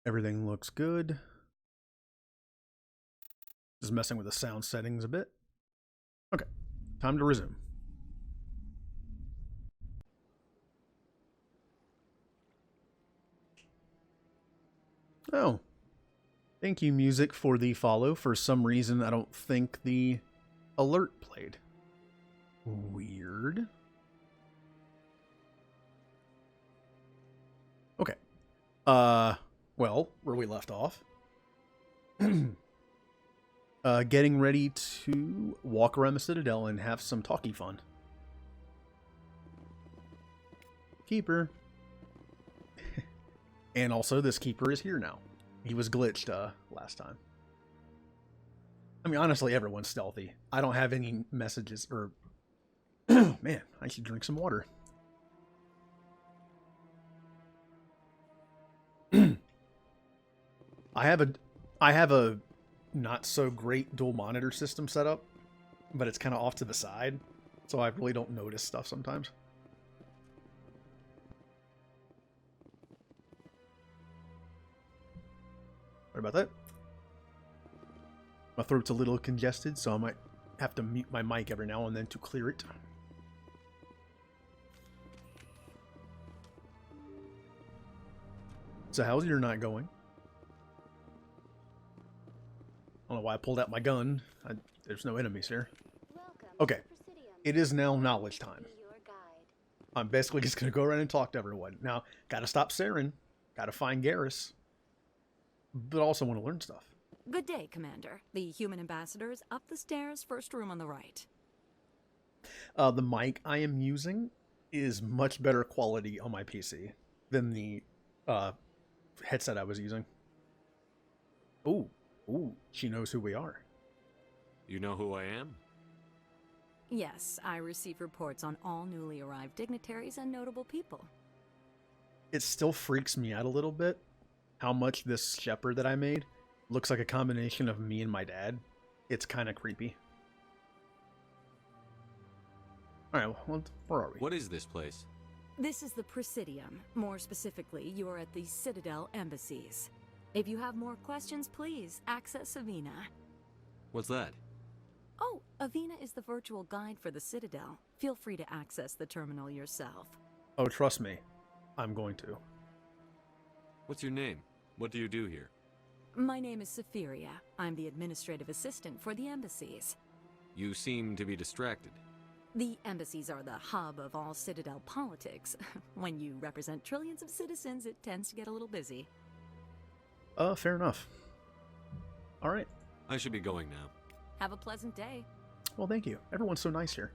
Everything looks good. Just messing with the sound settings a bit. Okay, time to resume. Oh, thank you, music, for the follow. For some reason, I don't think the alert played. Weird. Okay. Well, where we left off. Getting ready to walk around the Citadel and have some talky fun. Keeper. And also, this keeper is here now. He was glitched last time. I mean, honestly, everyone's stealthy. I don't have any messages or... Man, I should drink some water. I have a not so great dual monitor system set up, but it's kind of off to the side, so I really don't notice stuff sometimes. Sorry about that. My throat's a little congested, so I might have to mute my mic every now and then to clear it. So how's your night going? I don't know why I pulled out my gun. There's no enemies here. Okay, it is now knowledge time. I'm basically just going to go around and talk to everyone. Now, gotta stop Saren. Gotta find Garrus. But also want to learn stuff. Good day, Commander. The human ambassador is up the stairs, first room on the right. The mic I am using is much better quality on my PC than the headset I was using. Ooh, she knows who we are. You know who I am? Yes, I receive reports on all newly arrived dignitaries and notable people. It still freaks me out a little bit how much this shepherd that I made looks like a combination of me and my dad. It's kind of creepy. Alright, well, where are we? What is this place? This is the Presidium. More specifically, you are at the Citadel embassies. If you have more questions, please access Avina. What's that? Oh, Avina is the virtual guide for the Citadel. Feel free to access the terminal yourself. Oh, trust me. I'm going to. What's your name? What do you do here? My name is Safiria. I'm the administrative assistant for the embassies. You seem to be distracted. The embassies are the hub of all Citadel politics. When you represent trillions of citizens, it tends to get a little busy. Fair enough. Alright. I should be going now. Have a pleasant day. Well, thank you. Everyone's so nice here.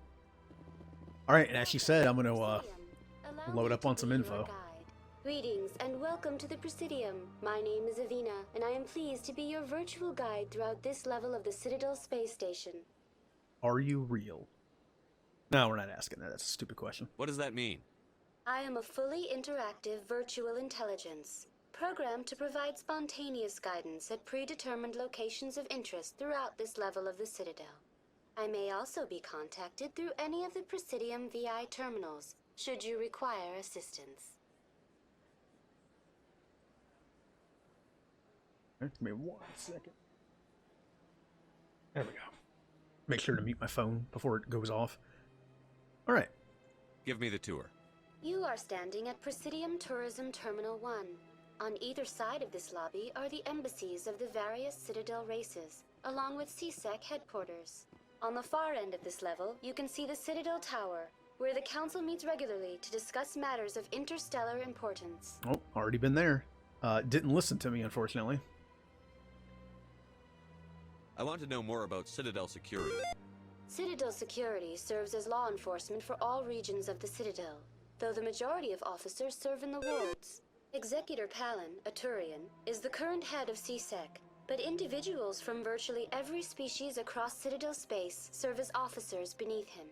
Alright, and as she said, I'm gonna, load up on some info. Greetings and welcome to the Presidium. My name is Avina, and I am pleased to be your virtual guide throughout this level of the Citadel space station. Are you real? No, we're not asking that. That's a stupid question. What does that mean? I am a fully interactive virtual intelligence, programmed to provide spontaneous guidance at predetermined locations of interest throughout this level of the Citadel. I may also be contacted through any of the Presidium VI terminals, should you require assistance. Give me 1 second. There we go. Make sure to mute my phone before it goes off. Alright. Give me the tour. You are standing at Presidium Tourism Terminal 1. On either side of this lobby are the embassies of the various Citadel races, along with CSEC headquarters. On the far end of this level, you can see the Citadel Tower, where the Council meets regularly to discuss matters of interstellar importance. Oh, already been there. Didn't listen to me, unfortunately. I want to know more about Citadel security. Citadel security serves as law enforcement for all regions of the Citadel, though the majority of officers serve in the wards. Executor Palin, a Turian, is the current head of CSEC, but individuals from virtually every species across Citadel space serve as officers beneath him.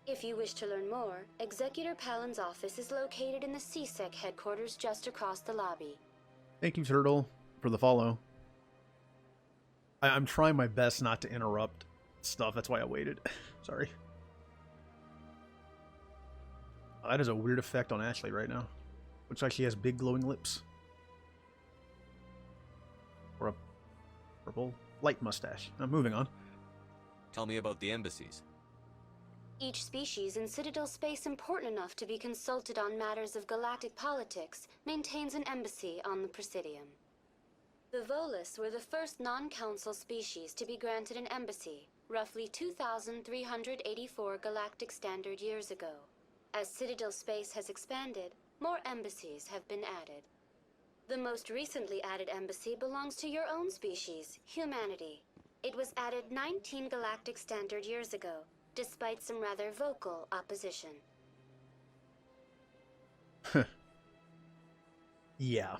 If you wish to learn more, Executor Palin's office is located in the CSEC headquarters just across the lobby. Thank you, Turtle, for the follow. I'm trying my best not to interrupt stuff. That's why I waited. Sorry. That is a weird effect on Ashley right now. Looks like she has big glowing lips. Or a purple light mustache. Moving on. Tell me about the embassies. Each species in Citadel space important enough to be consulted on matters of galactic politics maintains an embassy on the Presidium. The Volus were the first non-council species to be granted an embassy, roughly 2,384 galactic standard years ago. As Citadel space has expanded, more embassies have been added. The most recently added embassy belongs to your own species, humanity. It was added 19 galactic standard years ago, despite some rather vocal opposition. Yeah.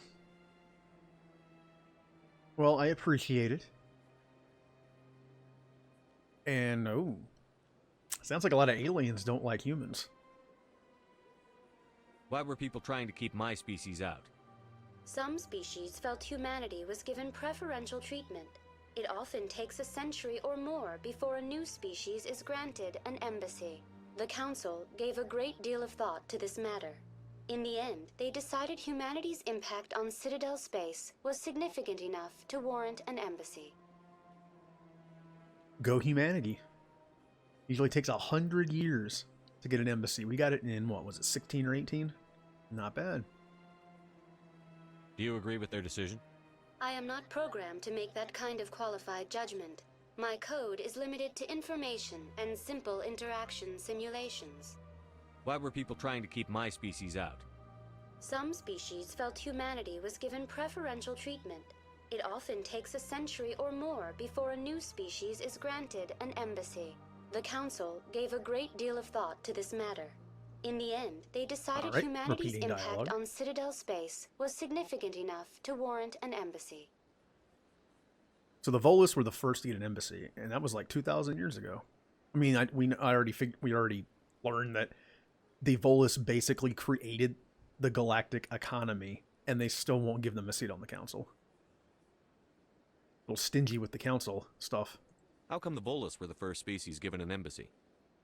Well, I appreciate it. And, oh. Sounds like a lot of aliens don't like humans. Why were people trying to keep my species out? Some species felt humanity was given preferential treatment. It often takes a century or more before a new species is granted an embassy. The Council gave a great deal of thought to this matter. In the end, they decided humanity's impact on Citadel space was significant enough to warrant an embassy. Go humanity. Usually takes 100 years to get an embassy. We got it in, what was it, 16 or 18? Not bad. Do you agree with their decision? I am not programmed to make that kind of qualified judgment. My code is limited to information and simple interaction simulations. Why were people trying to keep my species out? Some species felt humanity was given preferential treatment. It often takes a century or more before a new species is granted an embassy. The Council gave a great deal of thought to this matter. In the end, they decided humanity's impact on Citadel space was significant enough to warrant an embassy. So the Volus were the first to get an embassy, and that was like 2,000 years ago. I mean, we already learned that the Volus basically created the galactic economy, and they still won't give them a seat on the Council. A little stingy with the Council stuff. How come the Volus were the first species given an embassy?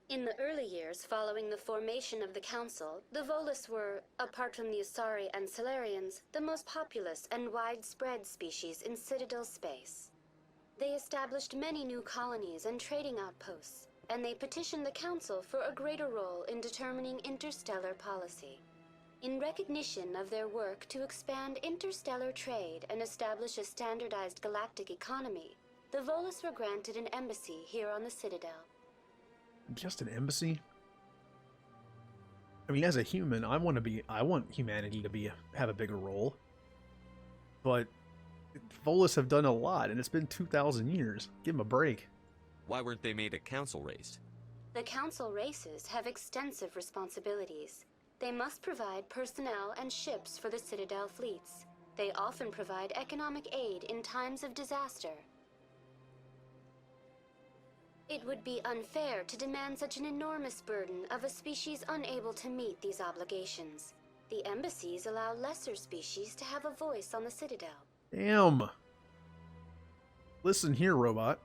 In the early years following the formation of the Council, the Volus were, apart from the Asari and Salarians, the most populous and widespread species in Citadel space. They established many new colonies and trading outposts, and they petitioned the Council for a greater role in determining interstellar policy. In recognition of their work to expand interstellar trade and establish a standardized galactic economy, the Volus were granted an embassy here on the Citadel. Just an embassy? I mean, as a human, I want humanity to have a bigger role. But Volus have done a lot, and it's been 2,000 years. Give them a break. Why weren't they made a council race? The Council races have extensive responsibilities. They must provide personnel and ships for the Citadel fleets. They often provide economic aid in times of disaster. It would be unfair to demand such an enormous burden of a species unable to meet these obligations. The embassies allow lesser species to have a voice on the Citadel. Damn. Listen here, robot.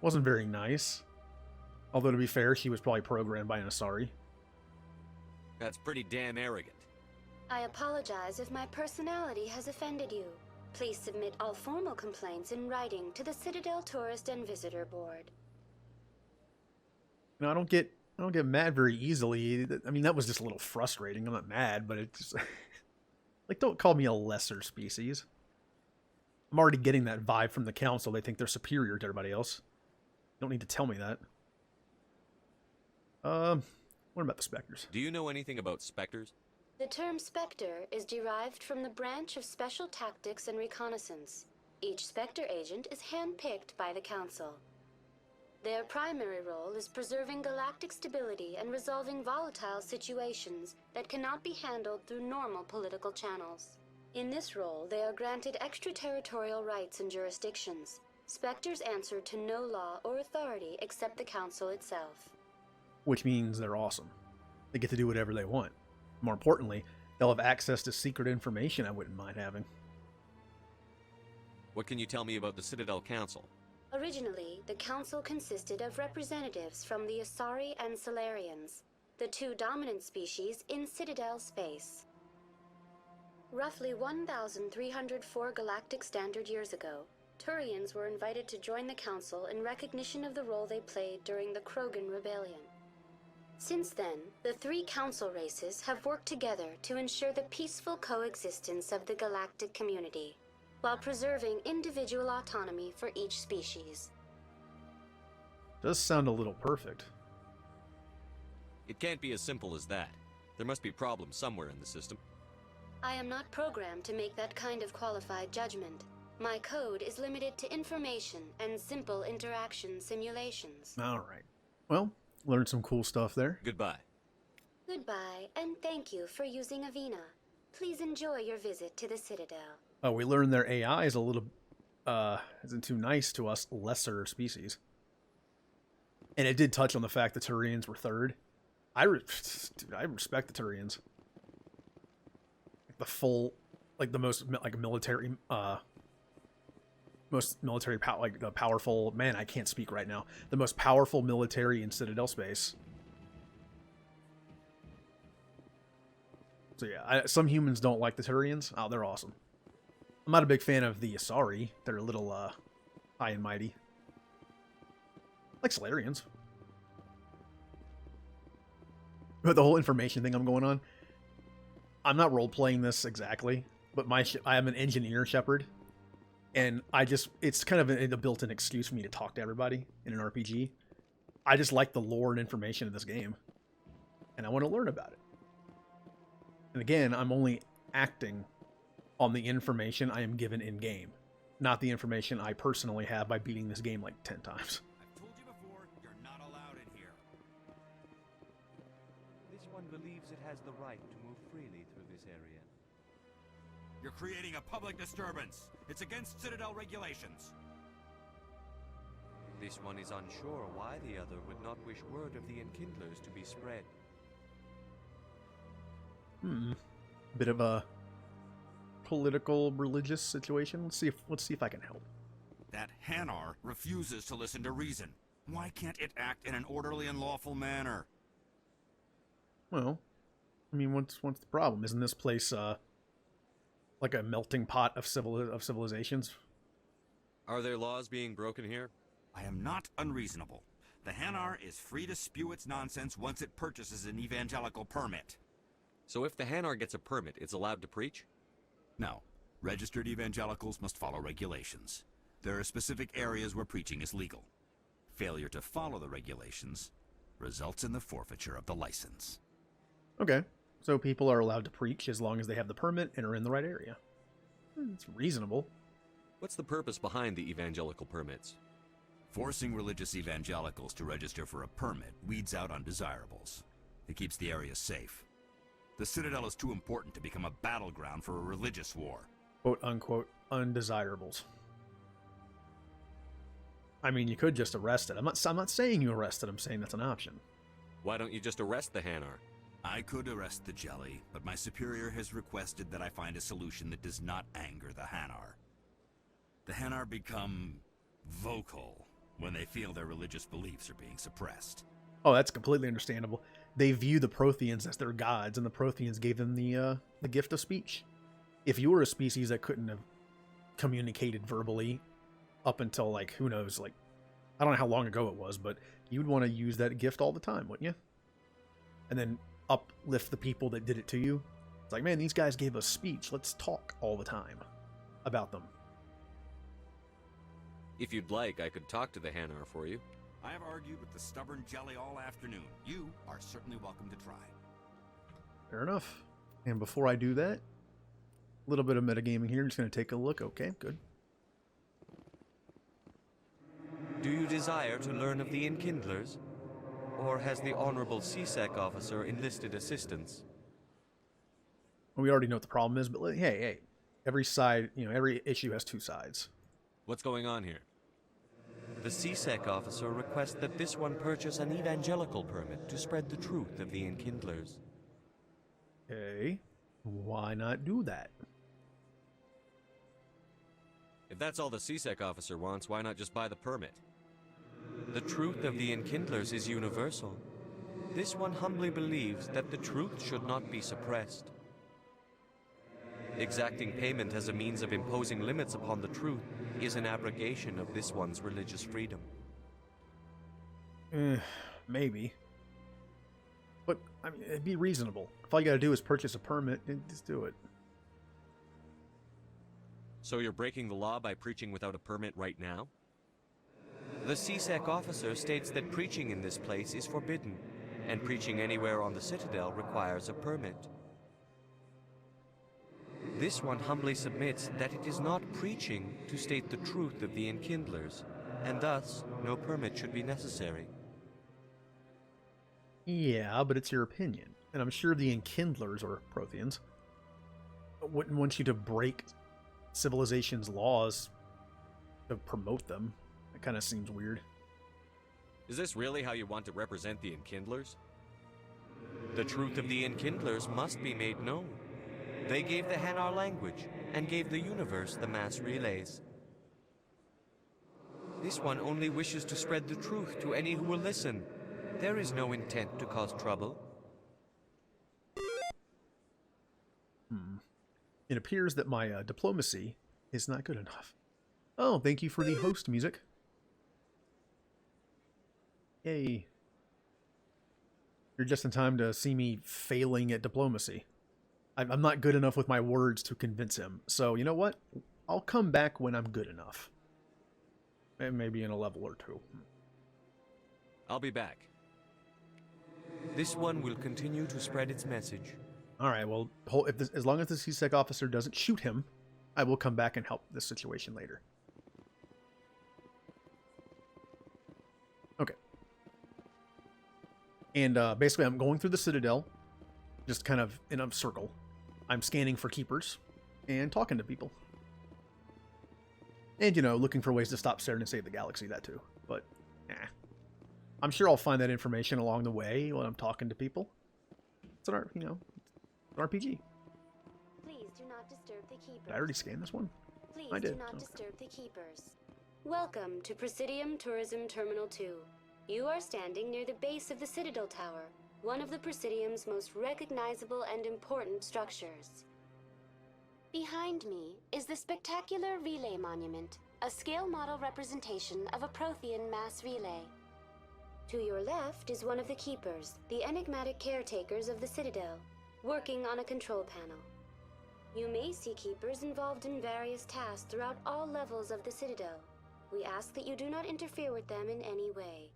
Wasn't very nice. Although, to be fair, she was probably programmed by an Asari. That's pretty damn arrogant. I apologize if my personality has offended you. Please submit all formal complaints in writing to the Citadel Tourist and Visitor Board. I don't get mad very easily. I mean, that was just a little frustrating. I'm not mad, but it's just like, don't call me a lesser species. I'm already getting that vibe from the Council. They think they're superior to everybody else. You don't need to tell me that. What about the Spectres? Do you know anything about Spectres? The term Spectre is derived from the branch of Special Tactics and Reconnaissance. Each Spectre agent is handpicked by the Council. Their primary role is preserving galactic stability and resolving volatile situations that cannot be handled through normal political channels. In this role, they are granted extraterritorial rights and jurisdictions. Spectres answer to no law or authority except the Council itself. Which means they're awesome. They get to do whatever they want. More importantly, they'll have access to secret information I wouldn't mind having. What can you tell me about the Citadel Council? Originally, the Council consisted of representatives from the Asari and Salarians, the two dominant species in Citadel space. Roughly 1,304 galactic standard years ago, Turians were invited to join the Council in recognition of the role they played during the Krogan Rebellion. Since then, the three Council races have worked together to ensure the peaceful coexistence of the galactic community, while preserving individual autonomy for each species. Does sound a little perfect. It can't be as simple as that. There must be problems somewhere in the system. I am not programmed to make that kind of qualified judgment. My code is limited to information and simple interaction simulations. Alright. Well, learned some cool stuff there. Goodbye. Goodbye, and thank you for using Avina. Please enjoy your visit to the Citadel. Oh, we learned their AI is a little, isn't too nice to us lesser species. And it did touch on the fact the Turians were third. Dude, I respect the Turians. The full, like the most, like military, most military power, like the powerful, man, I can't speak right now. The most powerful military in Citadel space. So yeah, some humans don't like the Turians. Oh, they're awesome. I'm not a big fan of the Asari. They're a little, high and mighty. Like Solarians. But the whole information thing I'm going on, I'm not role-playing this exactly, but I am an engineer shepherd, and it's kind of a built-in excuse for me to talk to everybody in an RPG. I just like the lore and information of this game, and I want to learn about it. And again, I'm only acting on the information I am given in-game, not the information I personally have by beating this game like 10 times. I've told you before, you're not allowed in here. This one believes it has the right to move freely through this area. You're creating a public disturbance. It's against Citadel regulations. This one is unsure why the other would not wish word of the Enkindlers to be spread. Bit of a political, religious situation. Let's see if I can help. That Hanar refuses to listen to reason. Why can't it act in an orderly and lawful manner? Well, I mean, what's the problem? Isn't this place like a melting pot of civilizations? Are there laws being broken here? I am not unreasonable. The Hanar is free to spew its nonsense once it purchases an evangelical permit. So if the Hanar gets a permit, it's allowed to preach? No. Registered evangelicals must follow regulations. There are specific areas where preaching is legal. Failure to follow the regulations results in the forfeiture of the license. Okay, so people are allowed to preach as long as they have the permit and are in the right area. It's reasonable. What's the purpose behind the evangelical permits? Forcing religious evangelicals to register for a permit weeds out undesirables. It keeps the area safe. The Citadel is too important to become a battleground for a religious war. Quote-unquote undesirables. I mean, you could just arrest it. I'm not saying you arrest it. I'm saying that's an option. Why don't you just arrest the Hanar? I could arrest the Jelly, but my superior has requested that I find a solution that does not anger the Hanar. The Hanar become vocal when they feel their religious beliefs are being suppressed. Oh, that's completely understandable. They view the Protheans as their gods, and the Protheans gave them the gift of speech. If you were a species that couldn't have communicated verbally up until, like, who knows, like, I don't know how long ago it was, but you'd want to use that gift all the time, wouldn't you? And then uplift the people that did it to you. It's like, man, these guys gave us speech. Let's talk all the time about them. If you'd like, I could talk to the Hanar for you. I have argued with the stubborn Jelly all afternoon. You are certainly welcome to try. Fair enough. And before I do that, a little bit of metagaming here. I'm just going to take a look. Okay, good. Do you desire to learn of the Enkindlers? Or has the Honorable CSEC officer enlisted assistance? Well, we already know what the problem is, but hey, every side, every issue has two sides. What's going on here? The CSEC officer requests that this one purchase an evangelical permit to spread the truth of the Enkindlers. Okay, why not do that? If that's all the CSEC officer wants, why not just buy the permit? The truth of the Enkindlers is universal. This one humbly believes that the truth should not be suppressed. Exacting payment as a means of imposing limits upon the truth is an abrogation of this one's religious freedom. Maybe. But, I mean, it'd be reasonable. If all you gotta do is purchase a permit, just do it. So you're breaking the law by preaching without a permit right now? The CSEC officer states that preaching in this place is forbidden, and preaching anywhere on the Citadel requires a permit. This one humbly submits that it is not preaching to state the truth of the Enkindlers, and thus no permit should be necessary. Yeah, but it's your opinion. And I'm sure the Enkindlers, or Protheans, wouldn't want you to break civilization's laws to promote them. That kind of seems weird. Is this really how you want to represent the Enkindlers? The truth of the Enkindlers must be made known. They gave the Hanar language, and gave the universe the mass relays. This one only wishes to spread the truth to any who will listen. There is no intent to cause trouble. It appears that my diplomacy is not good enough. Oh, thank you for the host music. Yay. You're just in time to see me failing at diplomacy. I'm not good enough with my words to convince him. So, you know what? I'll come back when I'm good enough. Maybe in a level or two. I'll be back. This one will continue to spread its message. Alright, well, as long as the CSEC officer doesn't shoot him, I will come back and help this situation later. Okay. And basically I'm going through the Citadel, just kind of in a circle. I'm scanning for keepers and talking to people. And, you know, looking for ways to stop Saren and save the galaxy, that too. But, I'm sure I'll find that information along the way when I'm talking to people. It's an art, you know, an RPG. Please do not disturb the keepers. Did I already scan this one? Please I did. do not Okay. disturb the keepers. Welcome to Presidium Tourism Terminal 2. You are standing near the base of the Citadel Tower, one of the Presidium's most recognizable and important structures. Behind me is the spectacular Relay Monument, a scale model representation of a Prothean mass relay. To your left is one of the Keepers, the enigmatic caretakers of the Citadel, working on a control panel. You may see Keepers involved in various tasks throughout all levels of the Citadel. We ask that you do not interfere with them in any way.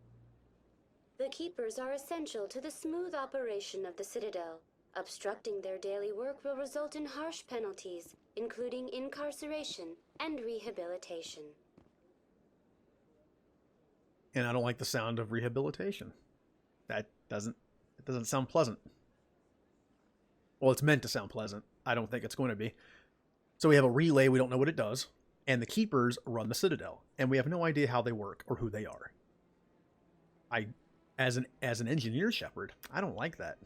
The Keepers are essential to the smooth operation of the Citadel. Obstructing their daily work will result in harsh penalties, including incarceration and rehabilitation. And I don't like the sound of rehabilitation. It doesn't sound pleasant. Well, it's meant to sound pleasant. I don't think it's going to be. So we have a relay, we don't know what it does, and the Keepers run the Citadel, and we have no idea how they work or who they are. As an engineer shepherd, I don't like that.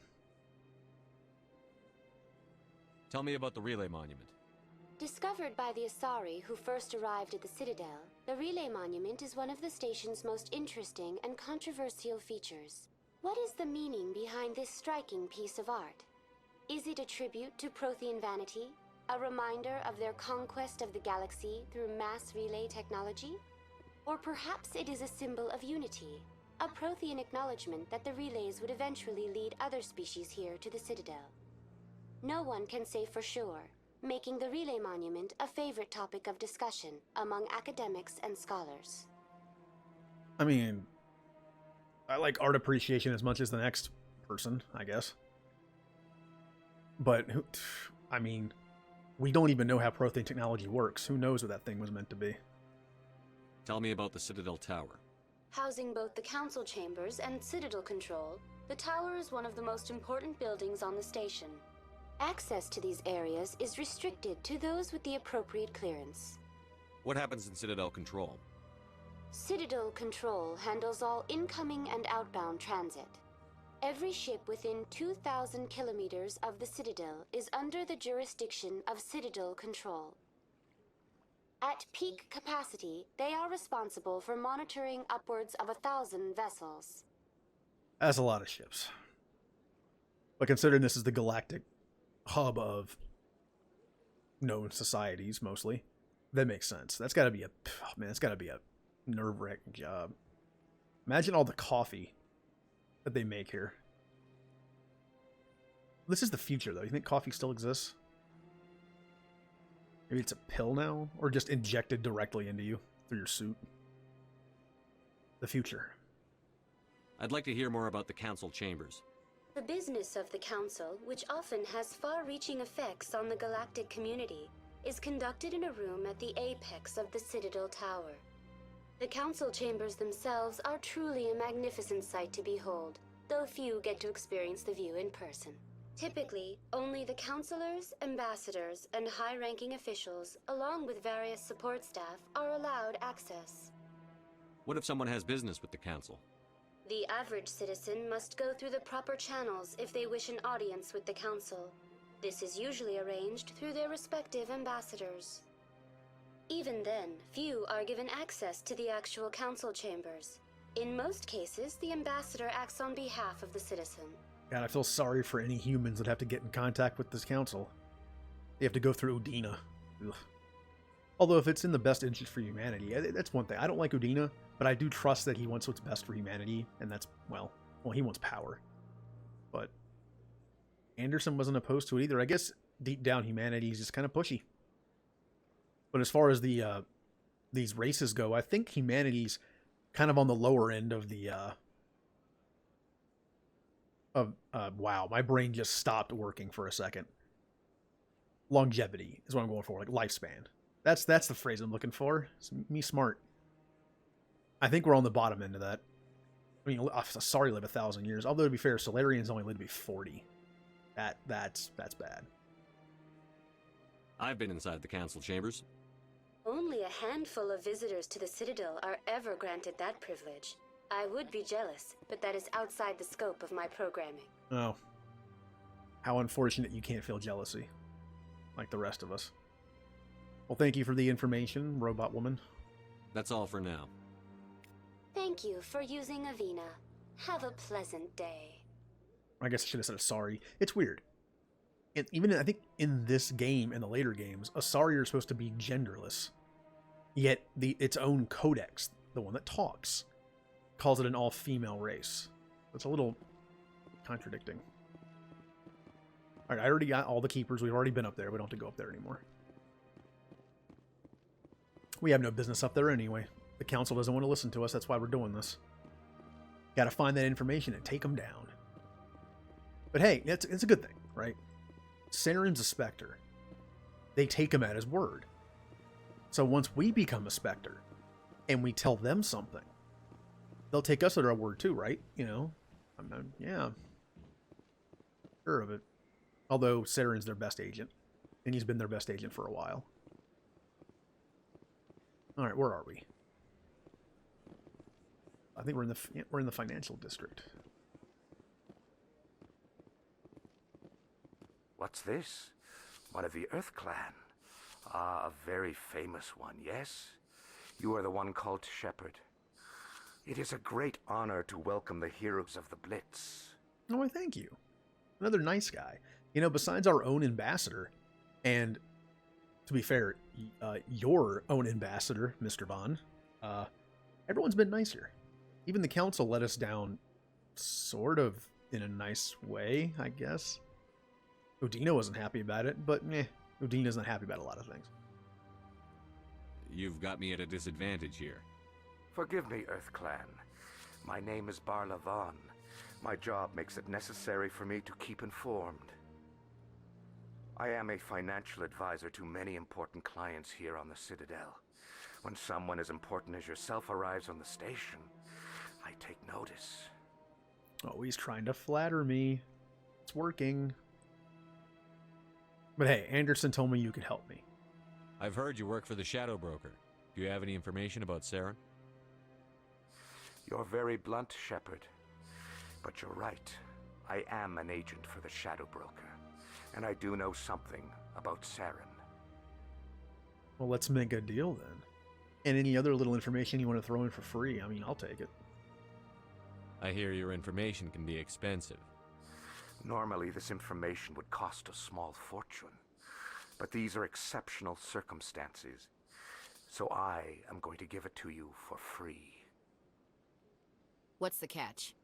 Tell me about the Relay Monument. Discovered by the Asari who first arrived at the Citadel, the Relay Monument is one of the station's most interesting and controversial features. What is the meaning behind this striking piece of art? Is it a tribute to Prothean vanity? A reminder of their conquest of the galaxy through mass relay technology? Or perhaps it is a symbol of unity, a Prothean acknowledgement that the relays would eventually lead other species here to the Citadel. No one can say for sure, making the Relay Monument a favorite topic of discussion among academics and scholars. I mean, I like art appreciation as much as the next person, I guess. But, I mean, we don't even know how Prothean technology works. Who knows what that thing was meant to be? Tell me about the Citadel Tower. Housing both the council chambers and Citadel control, the tower is one of the most important buildings on the station. Access to these areas is restricted to those with the appropriate clearance. What happens in Citadel Control? Citadel Control handles all incoming and outbound transit. Every ship within 2,000 kilometers of the Citadel is under the jurisdiction of Citadel Control. At peak capacity, they are responsible for monitoring upwards of 1,000 vessels. That's a lot of ships. But considering this is the galactic hub of known societies, mostly. That makes sense. That's got to be oh man, that's got to be a nerve-wracking job. Imagine all the coffee that they make here. This is the future, though. You think coffee still exists? Maybe it's a pill now? Or just injected directly into you through your suit? The future. I'd like to hear more about the council chambers. The business of the Council, which often has far-reaching effects on the galactic community, is conducted in a room at the apex of the Citadel Tower. The Council chambers themselves are truly a magnificent sight to behold, though few get to experience the view in person. Typically, only the councilors, ambassadors, and high-ranking officials, along with various support staff, are allowed access. What if someone has business with the council? The average citizen must go through the proper channels if they wish an audience with the Council. This is usually arranged through their respective ambassadors. Even then, few are given access to the actual Council chambers. In most cases, the ambassador acts on behalf of the citizen. God, I feel sorry for any humans that have to get in contact with this council. They have to go through Udina. Ugh. Although if it's in the best interest for humanity, that's one thing. I don't like Udina, but I do trust that he wants what's best for humanity, and that's, well, he wants power. But Anderson wasn't opposed to it either. I guess deep down humanity is just kind of pushy. But as far as the these races go, I think humanity's kind of on the lower end of the wow, my brain just stopped working for a second. Longevity is what I'm going for, like lifespan. That's the phrase I'm looking for. It's me smart. I think we're on the bottom end of that. I mean, sorry, live 1,000 years. Although to be fair, Solarians only live to be 40. That's bad. I've been inside the council chambers. Only a handful of visitors to the Citadel are ever granted that privilege. I would be jealous, but that is outside the scope of my programming. Oh. How unfortunate you can't feel jealousy. Like the rest of us. Well, thank you for the information, Robot Woman. That's all for now. Thank you for using Avina. Have a pleasant day. I guess I should have said sorry. It's weird. Even I think in this game and the later games, Asari are supposed to be genderless. Yet its own codex, the one that talks, calls it an all-female race. It's a little contradicting. Alright, I already got all the keepers. We've already been up there. We don't have to go up there anymore. We have no business up there anyway. The council doesn't want to listen to us. That's why we're doing this. Gotta find that information and take them down. But hey, it's a good thing, right? Saren's a Spectre. They take him at his word. So once we become a Spectre, and we tell them something, they'll take us at our word too, right? You know? Yeah. Sure of it. Although Saren's their best agent. And he's been their best agent for a while. Alright, where are we? I think we're in the financial district. What's this? One of the Earth Clan. Ah, a very famous one, yes? You are the one called Shepard. It is a great honor to welcome the heroes of the Blitz. Oh, I thank you. Another nice guy. You know, besides our own ambassador, and to be fair, your own ambassador, Mr. Vaughn, everyone's been nice here. Even the council let us down sort of in a nice way, I guess. Udina wasn't happy about it, but Udina's not happy about a lot of things. You've got me at a disadvantage here. Forgive me, Earth Clan. My name is Barla Vaughn. My job makes it necessary for me to keep informed. I am a financial advisor to many important clients here on the Citadel. When someone as important as yourself arrives on the station, I take notice. Oh, he's trying to flatter me. It's working. But hey, Anderson told me you could help me. I've heard you work for the Shadow Broker. Do you have any information about Saren? You're very blunt, Shepard. But you're right. I am an agent for the Shadow Broker. And I do know something about Saren. Well, let's make a deal then. And any other little information you want to throw in for free, I mean, I'll take it. I hear your information can be expensive. Normally, this information would cost a small fortune. But these are exceptional circumstances, so I am going to give it to you for free. What's the catch?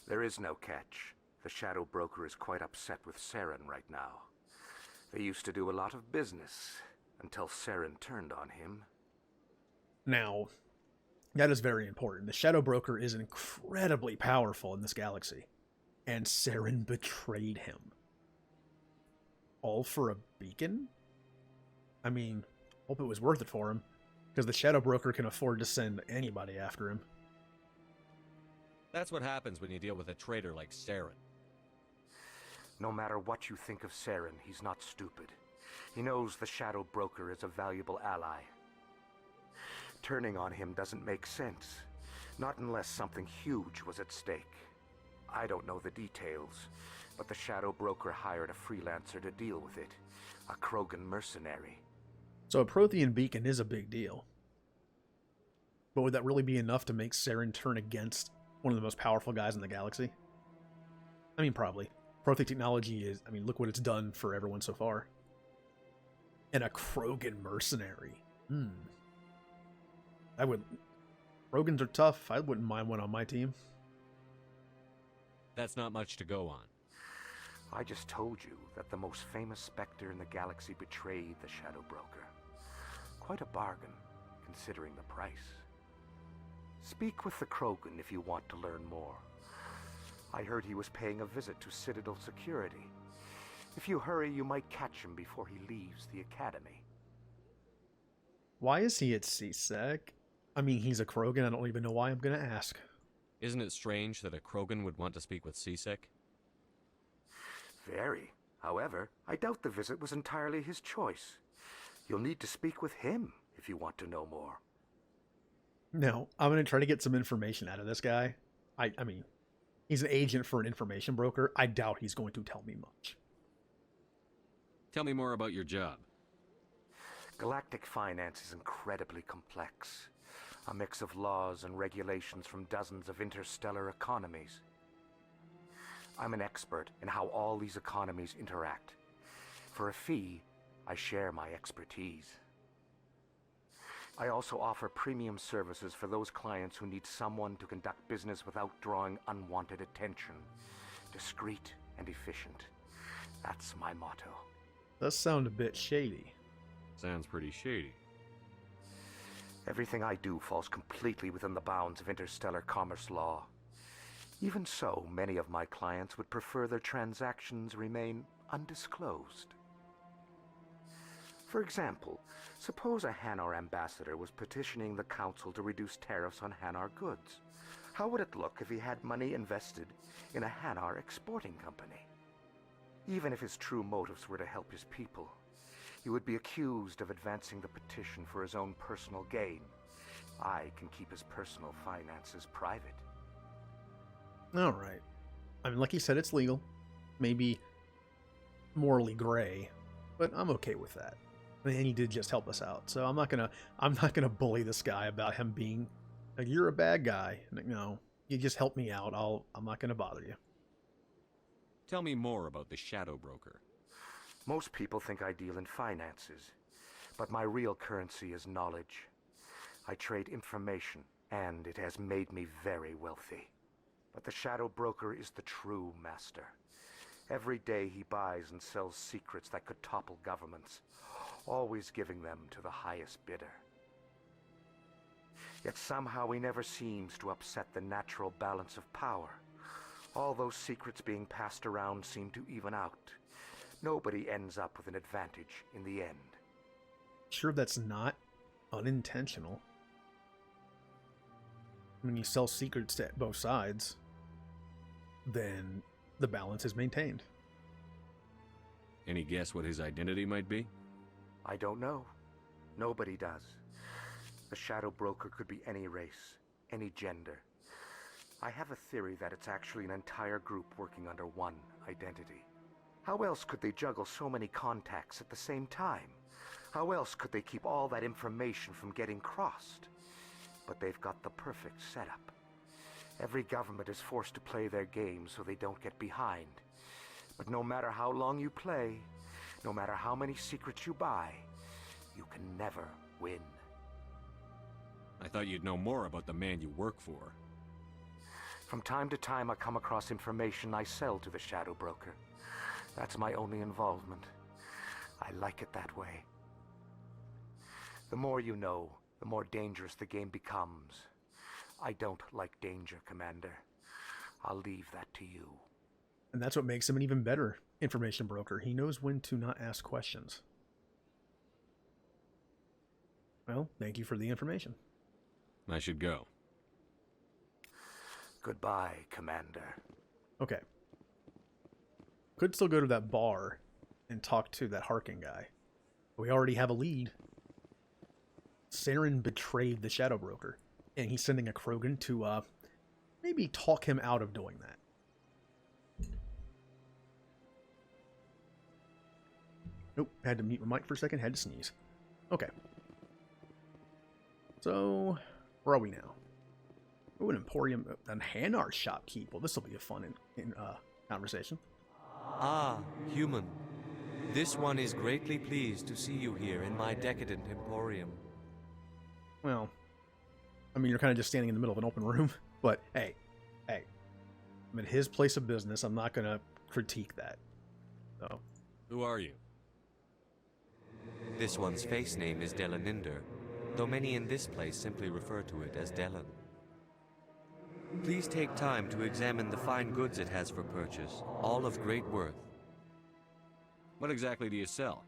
There is no catch. The Shadow Broker is quite upset with Saren right now. They used to do a lot of business until Saren turned on him. Now, that is very important. The Shadow Broker is incredibly powerful in this galaxy, and Saren betrayed him. All for a beacon? I mean, hope it was worth it for him, because the Shadow Broker can afford to send anybody after him. That's what happens when you deal with a traitor like Saren. No matter what you think of Saren, he's not stupid. He knows the Shadow Broker is a valuable ally. Turning on him doesn't make sense, not unless something huge was at stake. I don't know the details, but the Shadow Broker hired a freelancer to deal with it, a Krogan mercenary. So a Prothean beacon is a big deal. But would that really be enough to make Saren turn against one of the most powerful guys in the galaxy? I mean, probably. Prothean technology is, I mean, look what it's done for everyone so far. And a Krogan mercenary. Krogans are tough. I wouldn't mind one on my team. That's not much to go on. I just told you that the most famous Spectre in the galaxy betrayed the Shadow Broker. Quite a bargain, considering the price. Speak with the Krogan if you want to learn more. I heard he was paying a visit to Citadel security. If you hurry, you might catch him before he leaves the academy. Why is he at CSEC? I mean, he's a Krogan. I don't even know why I'm going to ask. Isn't it strange that a Krogan would want to speak with CSEC? Very. However, I doubt the visit was entirely his choice. You'll need to speak with him if you want to know more. No, I'm going to try to get some information out of this guy. I mean, he's an agent for an information broker. I doubt he's going to tell me much. Tell me more about your job. Galactic finance is incredibly complex. A mix of laws and regulations from dozens of interstellar economies. I'm an expert in how all these economies interact. For a fee, I share my expertise. I also offer premium services for those clients who need someone to conduct business without drawing unwanted attention. Discreet and efficient. That's my motto. Does sound a bit shady. Sounds pretty shady. Everything I do falls completely within the bounds of interstellar commerce law. Even so, many of my clients would prefer their transactions remain undisclosed. For example, suppose a Hanar ambassador was petitioning the council to reduce tariffs on Hanar goods. How would it look if he had money invested in a Hanar exporting company? Even if his true motives were to help his people, he would be accused of advancing the petition for his own personal gain. I can keep his personal finances private. All right. I mean, like you said, it's legal. Maybe morally gray, but I'm okay with that. And he did just help us out, so I'm not gonna bully this guy about him being like, you're a bad guy. No, you just help me out. I'm not gonna bother you. Tell me more about the Shadow Broker. Most people think I deal in finances, but my real currency is knowledge. I trade information, and it has made me very wealthy. But the Shadow Broker is the true master. Every day he buys and sells secrets that could topple governments, always giving them to the highest bidder. Yet somehow he never seems to upset the natural balance of power. All those secrets being passed around seem to even out. Nobody ends up with an advantage in the end. Sure, that's not unintentional. When you sell secrets to both sides, then the balance is maintained. Any guess what his identity might be? I don't know. Nobody does. The Shadow Broker could be any race, any gender. I have a theory that it's actually an entire group working under one identity. How else could they juggle so many contacts at the same time? How else could they keep all that information from getting crossed? But they've got the perfect setup. Every government is forced to play their game so they don't get behind. But no matter how long you play, No matter how many secrets you buy, you can never win. I thought you'd know more about the man you work for. From time to time, I come across information I sell to the Shadow Broker. That's my only involvement. I like it that way. The more you know, the more dangerous the game becomes. I don't like danger, Commander. I'll leave that to you. And that's what makes him an even better information broker. He knows when to not ask questions. Well, thank you for the information. I should go. Goodbye, Commander. Okay. Could still go to that bar and talk to that Harkin guy. We already have a lead. Saren betrayed the Shadow Broker, and he's sending a Krogan to maybe talk him out of doing that. Nope, had to mute my mic for a second, had to sneeze. Okay. So, where are we now? Oh, an Emporium, an Hanar shopkeep. Well, this will be a fun conversation. Ah, human. This one is greatly pleased to see you here in my decadent emporium. Well, I mean, you're kind of just standing in the middle of an open room, but hey, I'm at his place of business. I'm not going to critique that. So, Who are you? This one's face name is Delaninder, though many in this place simply refer to it as Delan. Please take time to examine the fine goods it has for purchase, all of great worth. What exactly do you sell?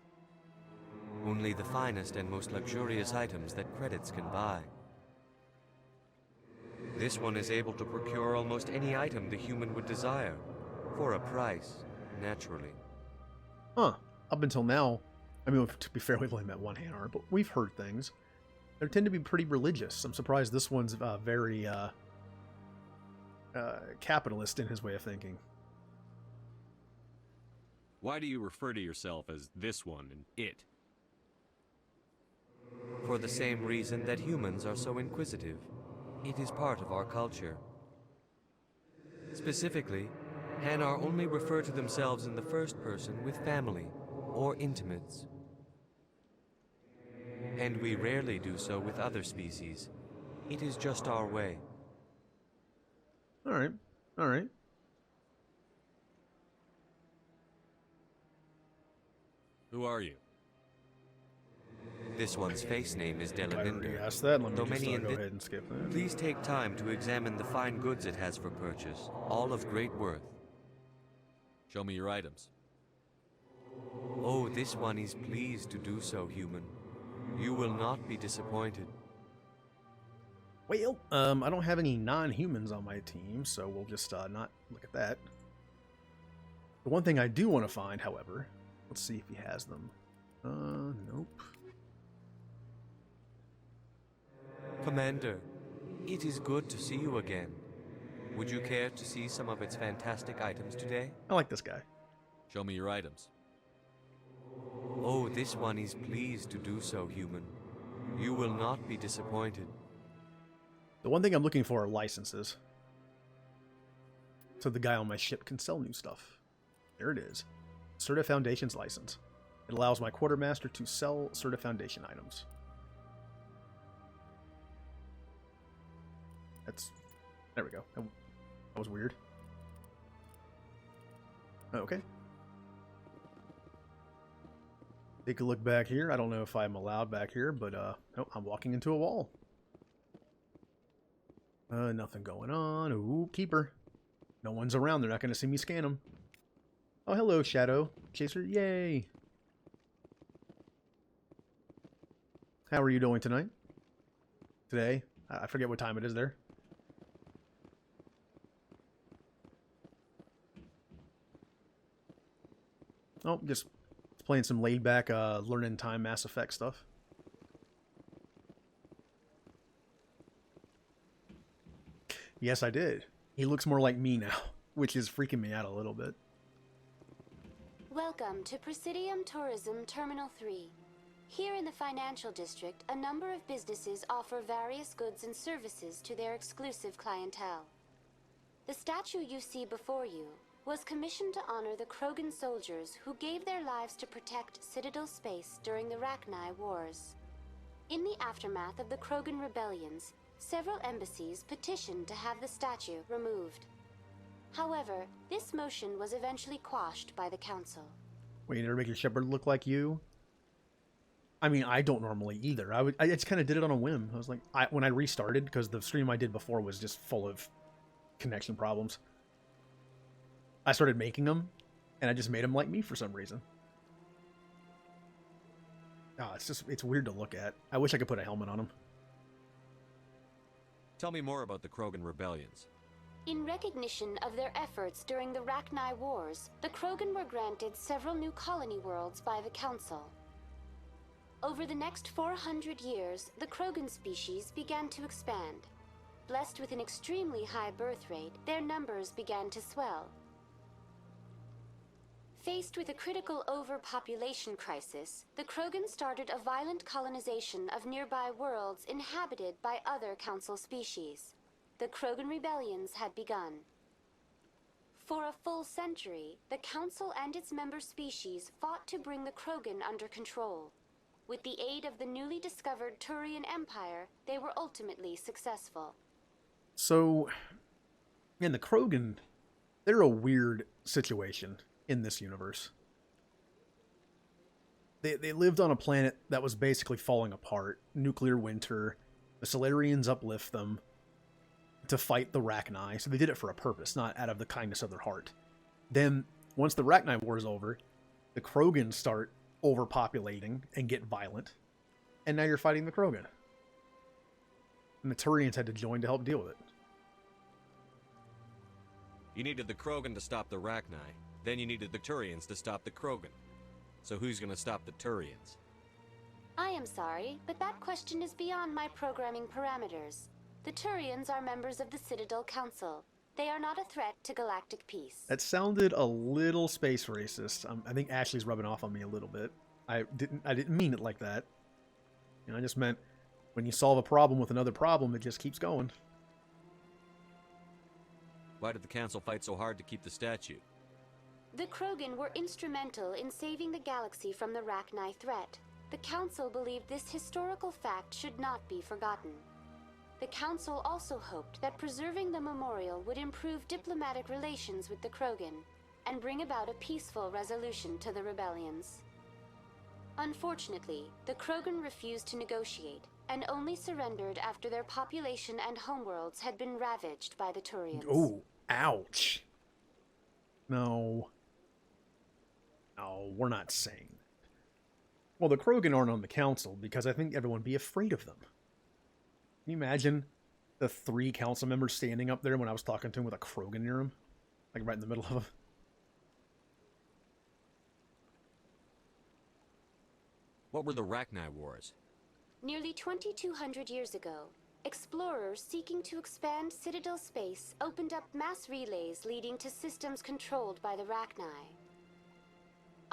Only the finest and most luxurious items that credits can buy. This one is able to procure almost any item the human would desire, for a price, naturally. huh, up until now, I mean, to be fair, we've only met one Hanar, but we've heard things. They tend to be pretty religious. I'm surprised this one's very capitalist in his way of thinking. Why do you refer to yourself as this one and it? For the same reason that humans are so inquisitive. It is part of our culture. Specifically, Hanar only refer to themselves in the first person with family or intimates. And we rarely do so with other species. It is just our way. Alright, alright. Who are you? This one's face name is I already Delaninder. asked that. Let me Though just many in go thi- ahead and skip that. Please take time to examine the fine goods it has for purchase, all of great worth. Show me your items. Oh, this one is pleased to do so, human. You will not be disappointed. Well, I don't have any non-humans on my team, so we'll just not look at that. The one thing I do want to find, however, let's see if he has them. Nope. Commander, it is good to see you again. Would you care to see some of its fantastic items today? I like this guy. Show me your items. Oh, this one is pleased to do so, human. You will not be disappointed. The one thing I'm looking for are licenses. So the guy on my ship can sell new stuff. There it is. Certa Foundation's license. It allows my quartermaster to sell Certa Foundation items. There we go. That was weird. Okay. Take a look back here. I don't know if I'm allowed back here, but nope, I'm walking into a wall. Nothing going on. Ooh, keeper. No one's around. They're not going to see me scan them. Oh, hello, Shadow Chaser. Yay. How are you doing tonight? Today? I forget what time it is there. Oh, just playing some laid-back, learning time Mass Effect stuff. Yes, I did. He looks more like me now, which is freaking me out a little bit. Welcome to Presidium Tourism Terminal 3. Here in the financial district, a number of businesses offer various goods and services to their exclusive clientele. The statue you see before you was commissioned to honor the Krogan soldiers who gave their lives to protect Citadel space during the Rachni Wars. In the aftermath of the Krogan rebellions, several embassies petitioned to have the statue removed. However, this motion was eventually quashed by the Council. Wait, you never make your shepherd look like you? I mean, I don't normally either. I just kind of did it on a whim. I was like, when I restarted, because the stream I did before was just full of connection problems, I started making them, and I just made them like me for some reason. Oh, it's weird to look at. I wish I could put a helmet on him. Tell me more about the Krogan rebellions. In recognition of their efforts during the Rachni Wars, the Krogan were granted several new colony worlds by the Council. Over the next 400 years, the Krogan species began to expand. Blessed with an extremely high birth rate, their numbers began to swell. Faced with a critical overpopulation crisis, the Krogan started a violent colonization of nearby worlds inhabited by other Council species. The Krogan rebellions had begun. For a full century, the Council and its member species fought to bring the Krogan under control. With the aid of the newly discovered Turian Empire, they were ultimately successful. So, in the Krogan, they're a weird situation in this universe. They lived on a planet that was basically falling apart. Nuclear winter. The Solarians uplift them to fight the Rachni, so they did it for a purpose, not out of the kindness of their heart. Then, once the Rachni War is over, the Krogan start overpopulating and get violent, and now you're fighting the Krogan. And the Turians had to join to help deal with it. You needed the Krogan to stop the Rachni, then you needed the Turians to stop the Krogan. So who's gonna stop the Turians? I am sorry, but that question is beyond my programming parameters. The Turians are members of the Citadel Council. They are not a threat to galactic peace. That sounded a little space racist. I think Ashley's rubbing off on me a little bit. I didn't mean it like that. I just meant when you solve a problem with another problem, it just keeps going. Why did the Council fight so hard to keep the statue? The Krogan were instrumental in saving the galaxy from the Rachni threat. The Council believed this historical fact should not be forgotten. The Council also hoped that preserving the memorial would improve diplomatic relations with the Krogan and bring about a peaceful resolution to the rebellions. Unfortunately, the Krogan refused to negotiate and only surrendered after their population and homeworlds had been ravaged by the Turians. Oh, ouch. No. No, we're not saying that. Well, the Krogan aren't on the Council because I think everyone would be afraid of them. Can you imagine the 3 council members standing up there when I was talking to him with a Krogan near him? Like right in the middle of him. What were the Rachni Wars? Nearly 2,200 years ago, explorers seeking to expand Citadel space opened up mass relays leading to systems controlled by the Rachni.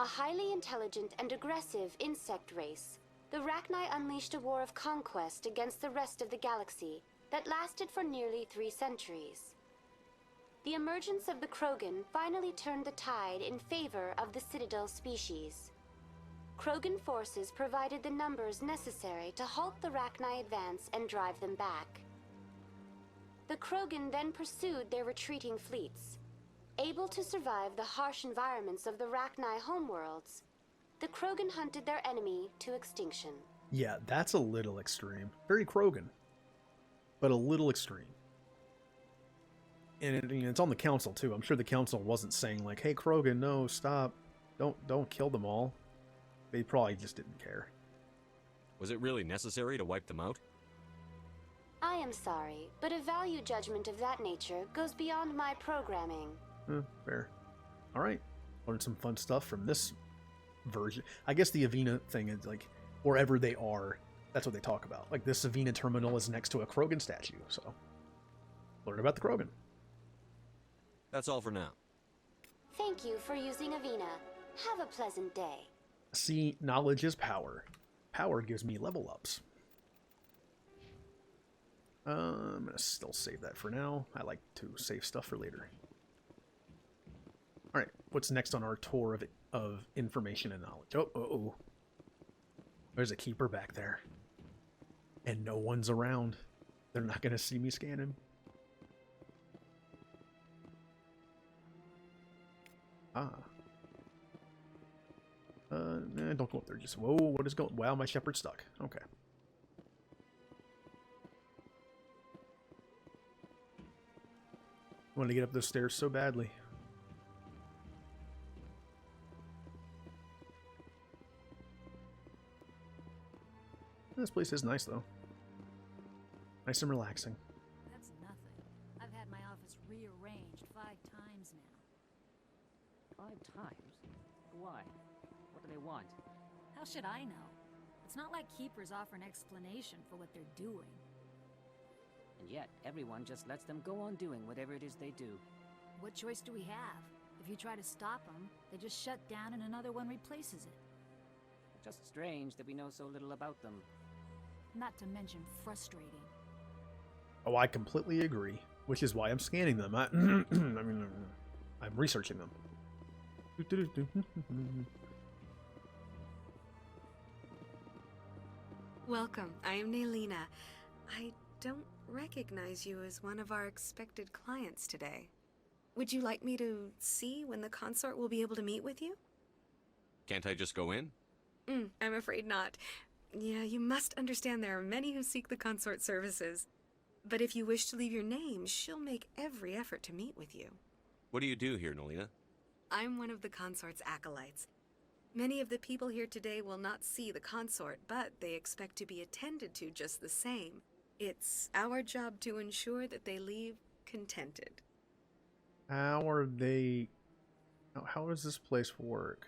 A highly intelligent and aggressive insect race, the Rachni unleashed a war of conquest against the rest of the galaxy that lasted for nearly 3 centuries. The emergence of the Krogan finally turned the tide in favor of the Citadel species. Krogan forces provided the numbers necessary to halt the Rachni advance and drive them back. The Krogan then pursued their retreating fleets. Able to survive the harsh environments of the Rachni homeworlds, the Krogan hunted their enemy to extinction. Yeah, that's a little extreme. Very Krogan, but a little extreme. And it's on the Council too. I'm sure the Council wasn't saying like, "Hey Krogan, no, stop. Don't kill them all." They probably just didn't care. Was it really necessary to wipe them out? I am sorry, but a value judgment of that nature goes beyond my programming. Fair. Alright. Learned some fun stuff from this version. I guess the Avena thing is like, wherever they are, that's what they talk about. Like this Avena terminal is next to a Krogan statue, so learn about the Krogan. That's all for now. Thank you for using Avena. Have a pleasant day. See, knowledge is power. Power gives me level ups. I'm gonna still save that for now. I like to save stuff for later. what's next on our tour of information and knowledge. Oh. There's a keeper back there. And no one's around. They're not going to see me scan him. Nah, don't go up there. Just, whoa, what is going... Wow, my shepherd's stuck. Okay. I want to get up those stairs so badly. This place is nice, though. Nice and relaxing. That's nothing. I've had my office rearranged 5 times now. 5 times? Why? What do they want? How should I know? It's not like keepers offer an explanation for what they're doing. And yet, everyone just lets them go on doing whatever it is they do. What choice do we have? If you try to stop them, they just shut down and another one replaces it. Just strange that we know so little about them. Not to mention frustrating. Oh, I completely agree. Which is why I'm scanning them. I mean, I'm researching them. Welcome. I am Naylina. I don't recognize you as one of our expected clients today. Would you like me to see when the consort will be able to meet with you? Can't I just go in? I'm afraid not. Yeah, you must understand there are many who seek the consort services. But if you wish to leave your name, she'll make every effort to meet with you. What do you do here, Nolina? I'm one of the consort's acolytes. Many of the people here today will not see the consort, but they expect to be attended to just the same. It's our job to ensure that they leave contented. How are they... How does this place work?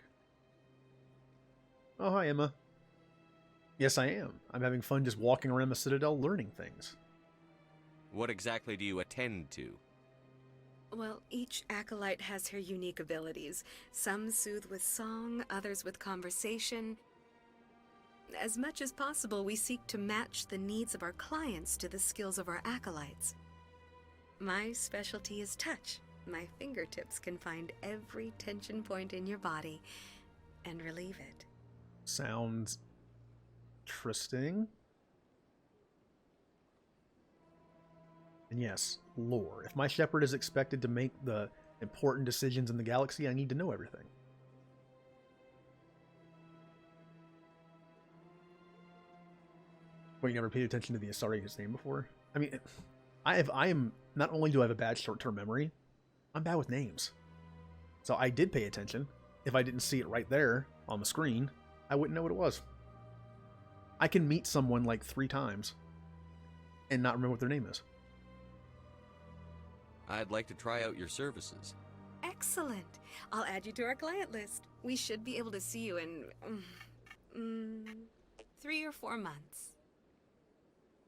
Oh, hi, Emma. Yes, I am. I'm having fun just walking around the Citadel learning things. What exactly do you attend to? Well, each acolyte has her unique abilities. Some soothe with song, others with conversation. As much as possible, we seek to match the needs of our clients to the skills of our acolytes. My specialty is touch. My fingertips can find every tension point in your body and relieve it. Sounds interesting. And yes, lore. If my shepherd is expected to make the important decisions in the galaxy, I need to know everything. Well, you never paid attention to the Asari's name before? I mean, not only do I have a bad short-term memory, I'm bad with names. So I did pay attention. If I didn't see it right there on the screen, I wouldn't know what it was. I can meet someone like 3 times and not remember what their name is. I'd like to try out your services. Excellent. I'll add you to our client list. We should be able to see you in 3 or 4 months.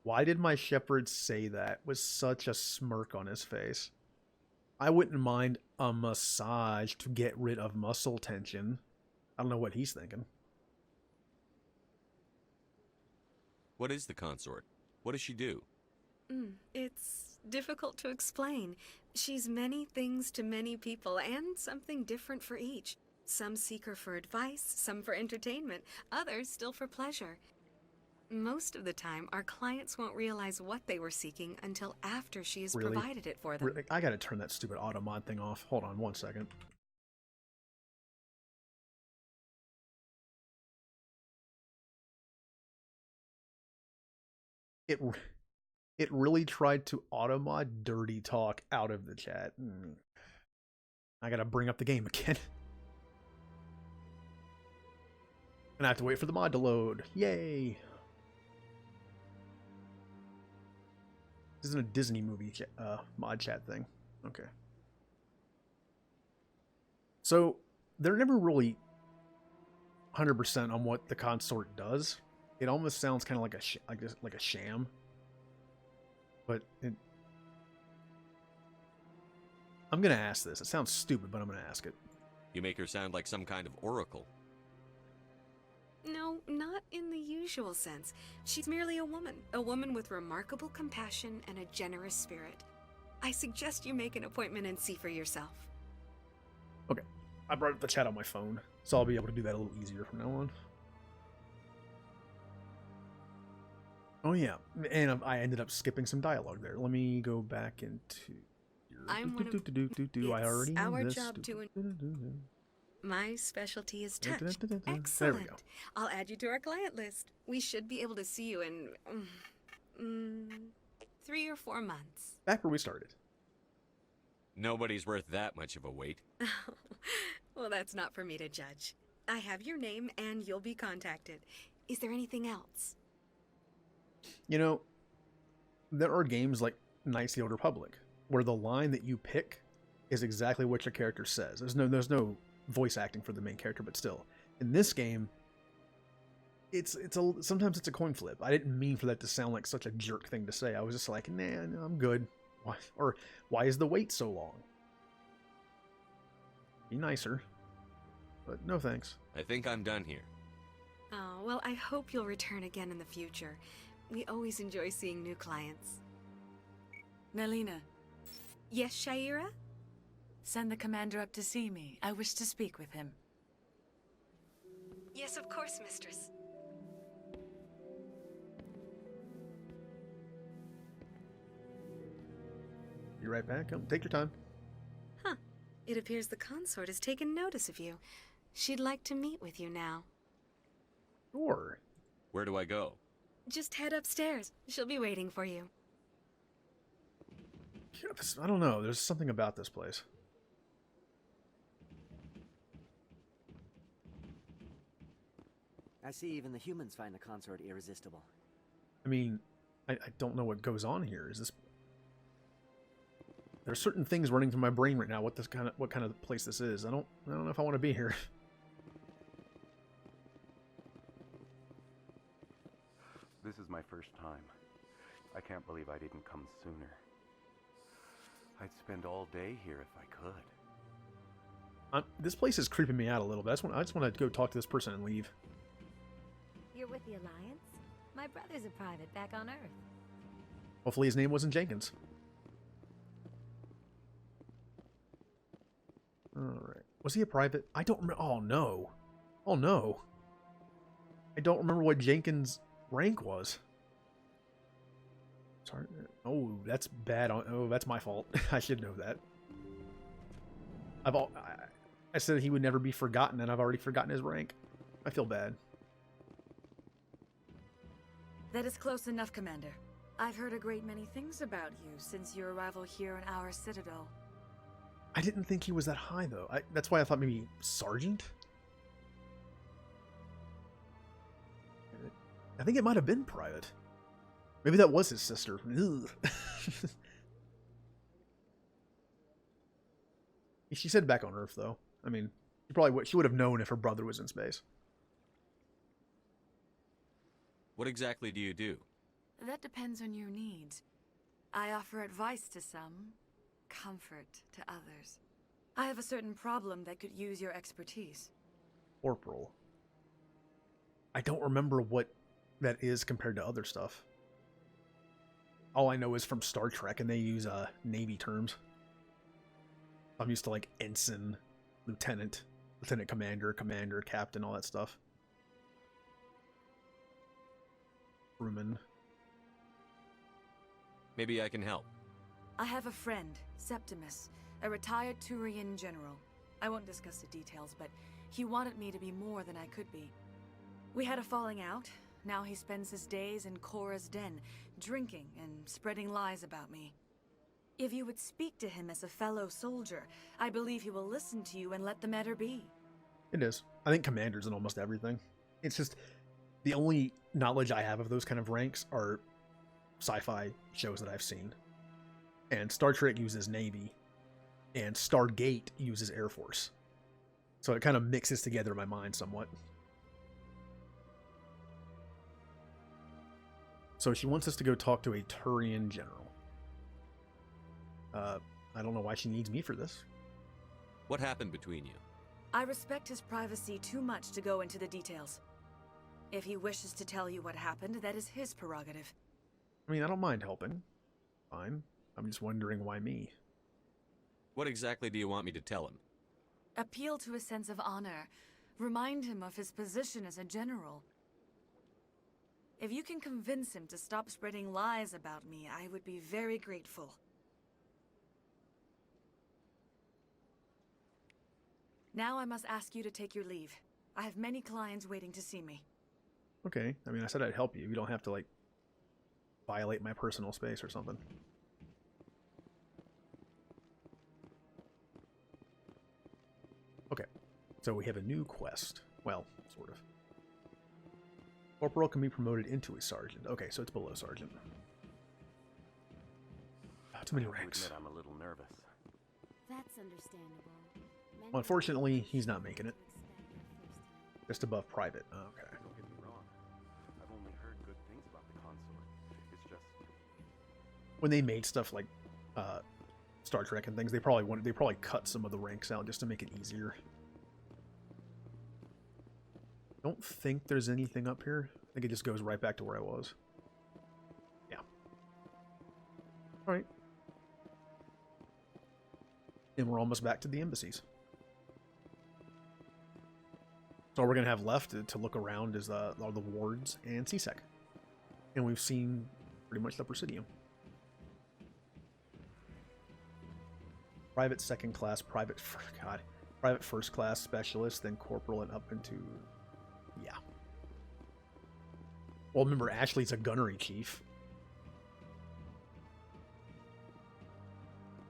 Why did my shepherd say that with such a smirk on his face? I wouldn't mind a massage to get rid of muscle tension. I don't know what he's thinking. What is the consort? What does she do? It's difficult to explain. She's many things to many people, and something different for each. Some seek her for advice, some for entertainment, others still for pleasure. Most of the time, our clients won't realize what they were seeking until after she has provided it for them. Really? I gotta turn that stupid auto mod thing off. Hold on 1 second. It really tried to auto mod dirty talk out of the chat. I gotta bring up the game again. And I have to wait for the mod to load. Yay! This isn't a Disney movie mod chat thing. Okay. So, they're never really 100% on what the consort does. It almost sounds kind of like a sham. But I'm going to ask this. It sounds stupid, but I'm going to ask it. You make her sound like some kind of oracle. No, not in the usual sense. She's merely a woman with remarkable compassion and a generous spirit. I suggest you make an appointment and see for yourself. Okay. I brought up the chat on my phone, so I'll be able to do that a little easier from now on. Oh yeah, and I ended up skipping some dialogue there. Let me go back into. I'm one of. I already It's our this. job to. My specialty is touch. There Excellent. we go. I'll add you to our client list. We should be able to see you in 3 or 4 months. Back where we started. Nobody's worth that much of a wait. Well, that's not for me to judge. I have your name and you'll be contacted. Is there anything else? You know, there are games like Knights of the Old Republic where the line that you pick is exactly what your character says. There's no voice acting for the main character, but still, in this game, sometimes it's a coin flip. I didn't mean for that to sound like such a jerk thing to say. I was just like, nah, no, I'm good. Why, or why is the wait so long? Be nicer, but no thanks. I think I'm done here. Oh, well, I hope you'll return again in the future. We always enjoy seeing new clients. Nelina, Yes, Shaira? send the commander up to see me. I wish to speak with him. Yes, of course, mistress. Be right back. Take your time. Huh. It appears the consort has taken notice of you. She'd like to meet with you now. Sure. Where do I go? Just head upstairs. She'll be waiting for you. I don't know. There's something about this place. I see even the humans find the consort irresistible. I mean, I don't know what goes on here. Is this? There's certain things running through my brain right now. What kind of place this is? I don't know if I want to be here. This is my first time. I can't believe I didn't come sooner. I'd spend all day here if I could. This place is creeping me out a little bit. I just want to go talk to this person and leave. You're with the Alliance? My brother's a private back on Earth. Hopefully his name wasn't Jenkins. Alright. Was he a private? I don't remember. Oh, no. Oh, no. I don't remember what Jenkins' rank was. Sorry. Oh, that's bad. Oh, that's my fault. I should know that. I said he would never be forgotten, and I've already forgotten his rank. I feel bad. That is close enough, Commander. I've heard a great many things about you since your arrival here in our Citadel. I didn't think he was that high, though. That's why I thought maybe Sergeant? I think it might have been private. Maybe that was his sister. Ugh. She said back on Earth, though. I mean, she would have known if her brother was in space. What exactly do you do? That depends on your needs. I offer advice to some, comfort to others. I have a certain problem that could use your expertise. Corporal. I don't remember what that is compared to other stuff. All I know is from Star Trek, and they use Navy terms. I'm used to like ensign, lieutenant commander, captain, all that stuff. Crewman. Maybe I can help. I have a friend, Septimus, a retired Turian general. I won't discuss the details, but he wanted me to be more than I could be. We had a falling out. Now he spends his days in Cora's den, drinking and spreading lies about me. If you would speak to him as a fellow soldier, I believe he will listen to you and let the matter be. It is. I think commander's in almost everything. It's just the only knowledge I have of those kind of ranks are sci-fi shows that I've seen. And Star Trek uses Navy, and Stargate uses Air Force. So it kind of mixes together in my mind somewhat. So she wants us to go talk to a Turian general. I don't know why she needs me for this. What happened between you? I respect his privacy too much to go into the details. If he wishes to tell you what happened, that is his prerogative. I mean, I don't mind helping. Fine. I'm just wondering why me. What exactly do you want me to tell him? Appeal to his sense of honor. Remind him of his position as a general. If you can convince him to stop spreading lies about me, I would be very grateful. Now I must ask you to take your leave. I have many clients waiting to see me. Okay. I mean, I said I'd help you. You don't have to, like, violate my personal space or something. Okay. So we have a new quest. Well, sort of. Corporal can be promoted into a sergeant. Okay, so it's below sergeant. Too many ranks. I'm a little nervous. That's understandable. Well, unfortunately, he's not making it. Just above private. Okay. Don't get me wrong. I've only heard good things about the consort. It's just When they made stuff like Star Trek and things, they probably cut some of the ranks out just to make it easier. Don't think there's anything up here. I think it just goes right back to where I was. Yeah. Alright. And we're almost back to the embassies. So all we're going to have left to look around is are the wards and CSEC. And we've seen pretty much the Presidium. Private second class, private first class specialist, then corporal and up into... Yeah. Well, remember, Ashley's a gunnery chief.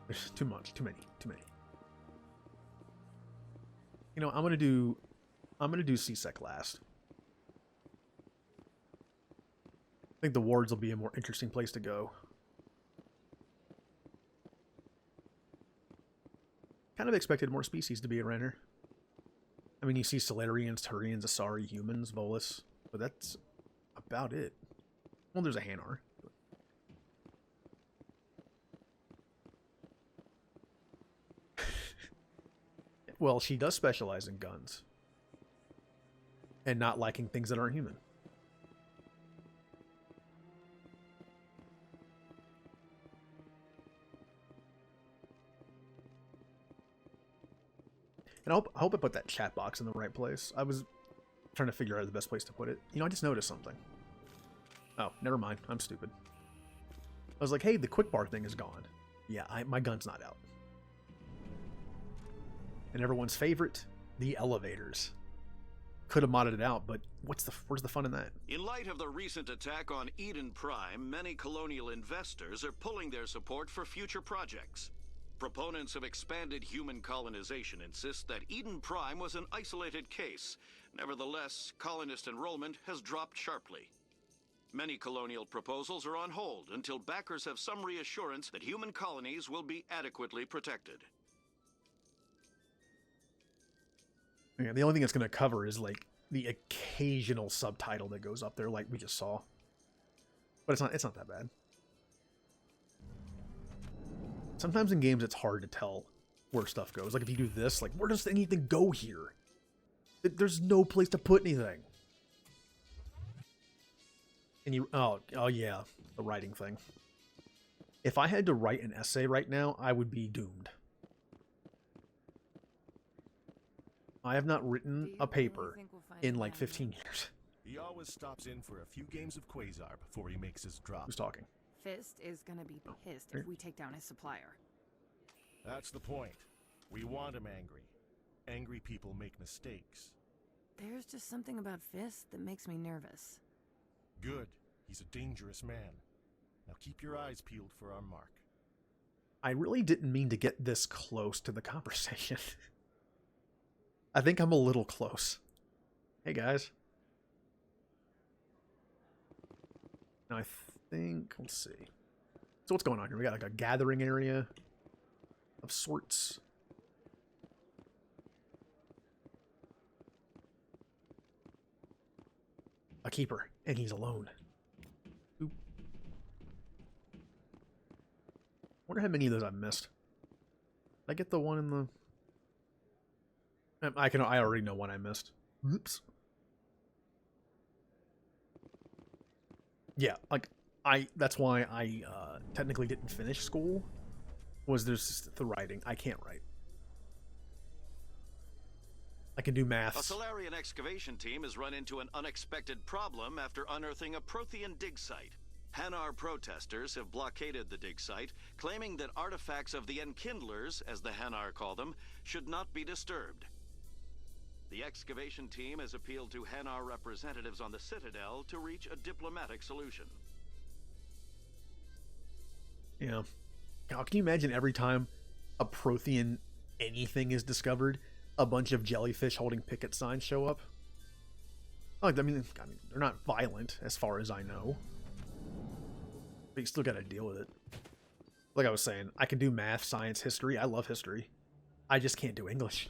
There's too much, too many. You know, I'm gonna do CSEC last. I think the wards will be a more interesting place to go. Kind of expected more species to be around here. I mean, you see Solarians, Turians, Asari, humans, Volus, but that's about it. Well, there's a Hanar. Well, she does specialize in guns. And not liking things that aren't human. And I hope I put that chat box in the right place. I was trying to figure out the best place to put it. You know, I just noticed something. Oh, never mind. I'm stupid. I was like, hey, the quick bar thing is gone. Yeah, my gun's not out. And everyone's favorite, the elevators. Could have modded it out, but where's the fun in that? In light of the recent attack on Eden Prime, many colonial investors are pulling their support for future projects. Proponents of expanded human colonization insist that Eden Prime was an isolated case. Nevertheless, colonist enrollment has dropped sharply. Many colonial proposals are on hold until backers have some reassurance that human colonies will be adequately protected. Yeah, the only thing it's going to cover is like the occasional subtitle that goes up there, like we just saw. But it's not that bad. Sometimes in games it's hard to tell where stuff goes. Like if you do this, like where does anything go here? There's no place to put anything. And you oh yeah, the writing thing. If I had to write an essay right now, I would be doomed. I have not written a paper in like 15 years. He always stops in for a few games of Quasar before he makes his drop. Who's talking? Fist is gonna be pissed if we take down his supplier. That's the point. We want him angry. Angry people make mistakes. There's just something about Fist that makes me nervous. Good. He's a dangerous man. Now keep your eyes peeled for our mark. I really didn't mean to get this close to the conversation. I think I'm a little close. Hey guys. Now I think, let's see. So what's going on here? We got like a gathering area of sorts. A keeper, and he's alone. Oop. Wonder how many of those I've missed. Did I get the one in the... I already know one I missed. Oops. Yeah, like that's why I technically didn't finish school. Was there's just the writing. I can't write. I can do A maths. Solarian excavation team has run into an unexpected problem after unearthing a Prothean dig site. Hanar protesters have blockaded the dig site, claiming that artifacts of the Enkindlers, as the Hanar call them, should not be disturbed. The excavation team has appealed to Hanar representatives on the Citadel to reach a diplomatic solution. Yeah. God, can you imagine every time a Prothean anything is discovered, a bunch of jellyfish holding picket signs show up? Like, I mean, they're not violent as far as I know. But you still gotta deal with it. Like I was saying, I can do math, science, history. I love history. I just can't do English.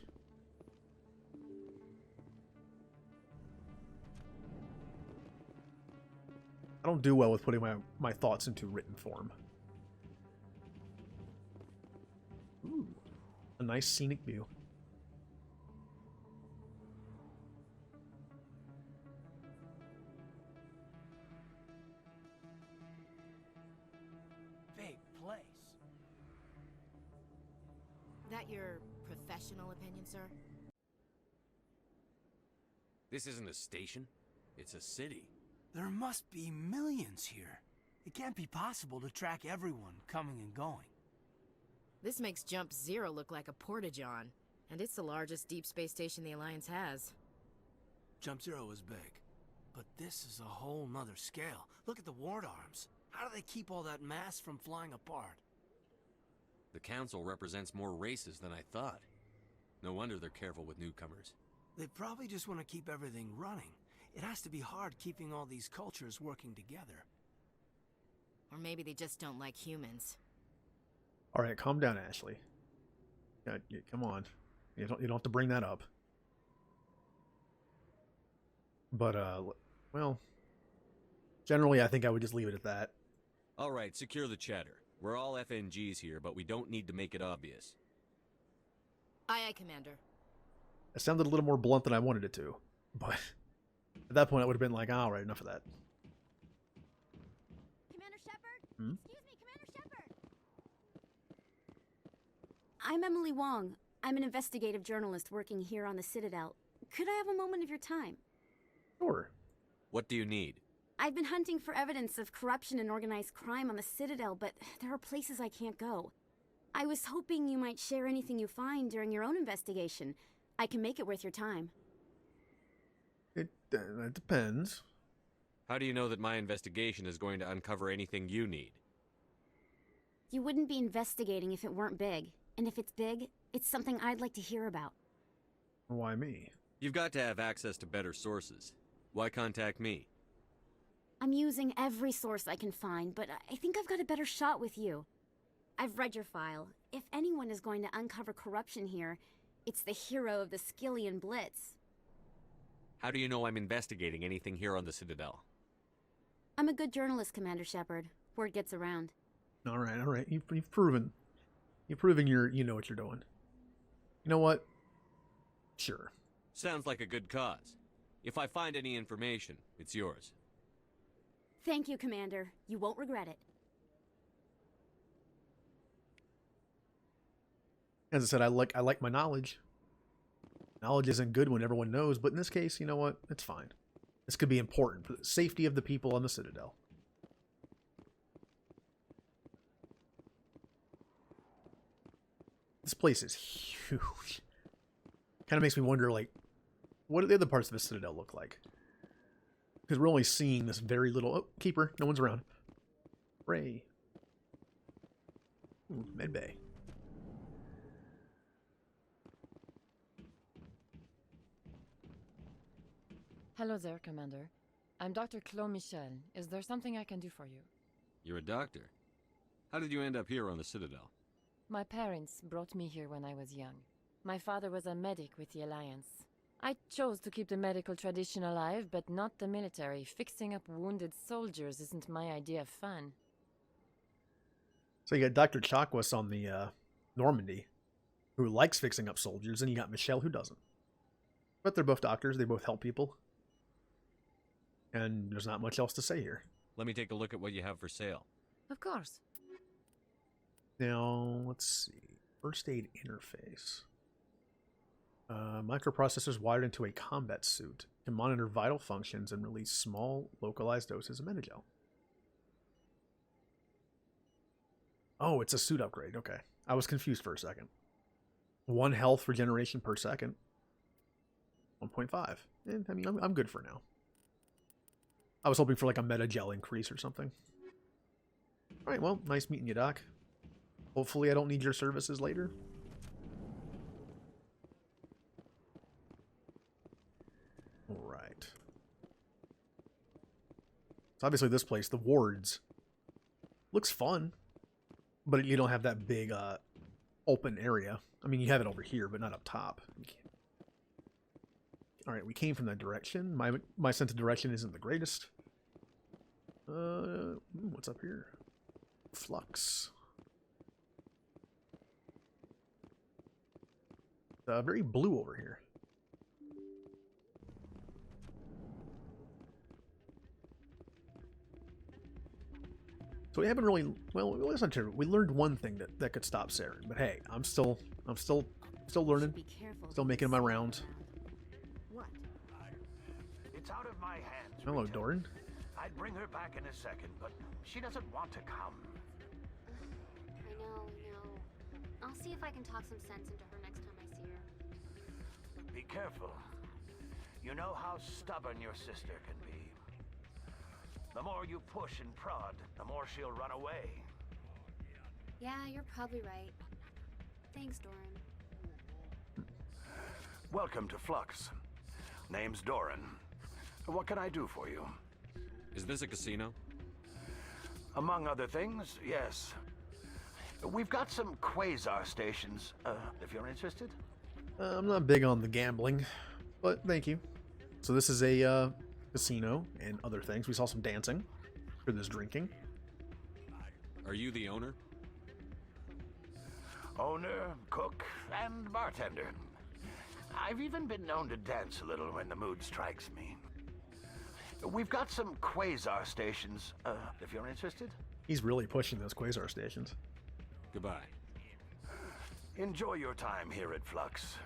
I don't do well with putting my thoughts into written form. Ooh, a nice scenic view. Big place. That your professional opinion, sir? This isn't a station. It's a city. There must be millions here. It can't be possible to track everyone coming and going. This makes Jump Zero look like a porta-john, and it's the largest deep space station the Alliance has. Jump Zero is big, but this is a whole nother scale. Look at the ward arms. How do they keep all that mass from flying apart? The council represents more races than I thought. No wonder they're careful with newcomers. They probably just want to keep everything running. It has to be hard keeping all these cultures working together. Or maybe they just don't like humans. All right, calm down, Ashley. Yeah, come on. You don't have to bring that up. But well, generally I think I would just leave it at that. All right, secure the chatter. We're all FNGs here, but we don't need to make it obvious. Aye, aye, Commander. It sounded a little more blunt than I wanted it to, but at that point I would have been like, all right, enough of that. Commander Shepard? Hmm? Excuse me, Commander Shepard. I'm Emily Wong. I'm an investigative journalist working here on the Citadel. Could I have a moment of your time? Sure. What do you need? I've been hunting for evidence of corruption and organized crime on the Citadel, but there are places I can't go. I was hoping you might share anything you find during your own investigation. I can make it worth your time. It depends. How do you know that my investigation is going to uncover anything you need? You wouldn't be investigating if it weren't big. And if it's big, it's something I'd like to hear about. Why me? You've got to have access to better sources. Why contact me? I'm using every source I can find, but I think I've got a better shot with you. I've read your file. If anyone is going to uncover corruption here, it's the hero of the Skillian Blitz. How do you know I'm investigating anything here on the Citadel? I'm a good journalist, Commander Shepard. Word gets around. All right. You've proven you know what you're doing. You know what? Sure. Sounds like a good cause. If I find any information, it's yours. Thank you, Commander. You won't regret it. As I said, I like my knowledge. Knowledge isn't good when everyone knows, but in this case, you know what? It's fine. This could be important for the safety of the people on the Citadel. This place is huge. Kind of makes me wonder, like, what do the other parts of the Citadel look like? Because we're only seeing this very little... Oh, Keeper. No one's around. Ray. Ooh, medbay. Hello there, Commander. I'm Dr. Claude Michel. Is there something I can do for you? You're a doctor. How did you end up here on the Citadel? My parents brought me here when I was young. My father was a medic with the Alliance. I chose to keep the medical tradition alive, but not the military. Fixing up wounded soldiers isn't my idea of fun. So you got Dr. Chakwas on the Normandy, who likes fixing up soldiers, and you got Michelle, who doesn't. But they're both doctors. They both help people. And there's not much else to say here. Let me take a look at what you have for sale. Of course. Now, let's see. First aid interface. Microprocessors wired into a combat suit can monitor vital functions and release small, localized doses of Metagel. Oh, it's a suit upgrade. Okay. I was confused for a second. 1 health regeneration per second. 1.5. I mean, I'm good for now. I was hoping for like a Metagel increase or something. Alright, well, nice meeting you, Doc. Hopefully I don't need your services later. Alright. So obviously this place, the wards, looks fun. But you don't have that big open area. I mean, you have it over here, but not up top. Alright, we came from that direction. My sense of direction isn't the greatest. What's up here? Flux. Very blue over here. So we haven't really, well, listen to it. We learned one thing that could stop Saren, but hey, I'm still learning, still making my rounds. What? It's out of my hands. Hello, Doran. I'd bring her back in a second, but she doesn't want to come. I know. I'll see if I can talk some sense into her next time I see her. Be careful. You know how stubborn your sister can be. The more you push and prod, the more she'll run away. Yeah, you're probably right. Thanks, Doran. Welcome to Flux. Name's Doran. What can I do for you? Is this a casino? Among other things, yes. We've got some quasar stations, if you're interested. I'm not big on the gambling, but thank you. So this is a casino and other things. We saw some dancing. For this drinking. Are you the owner? Owner, cook, and bartender. I've even been known to dance a little when the mood strikes me. We've got some quasar stations, if you're interested. He's really pushing those quasar stations. Goodbye. Enjoy your time here at Flux.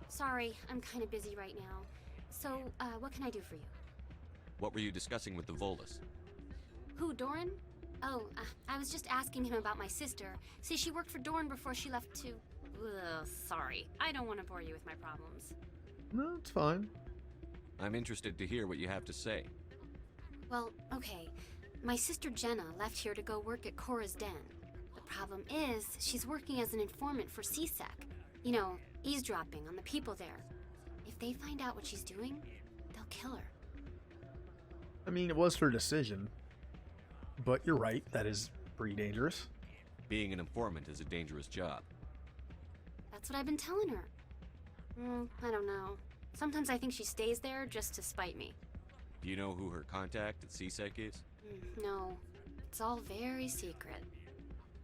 Sorry, I'm kind of busy right now. So, what can I do for you? What were you discussing with the Volus? Who, Doran? Oh, I was just asking him about my sister. See, she worked for Doran before she left to... Ugh, sorry, I don't want to bore you with my problems. No, it's fine. I'm interested to hear what you have to say. Well, okay. My sister Jenna left here to go work at Cora's Den. The problem is, she's working as an informant for CSEC. You know, eavesdropping on the people there. If they find out what she's doing, they'll kill her. I mean, it was her decision. But you're right, that is pretty dangerous. Being an informant is a dangerous job. That's what I've been telling her. I don't know. Sometimes I think she stays there just to spite me. Do you know who her contact at CSEC is? No. It's all very secret.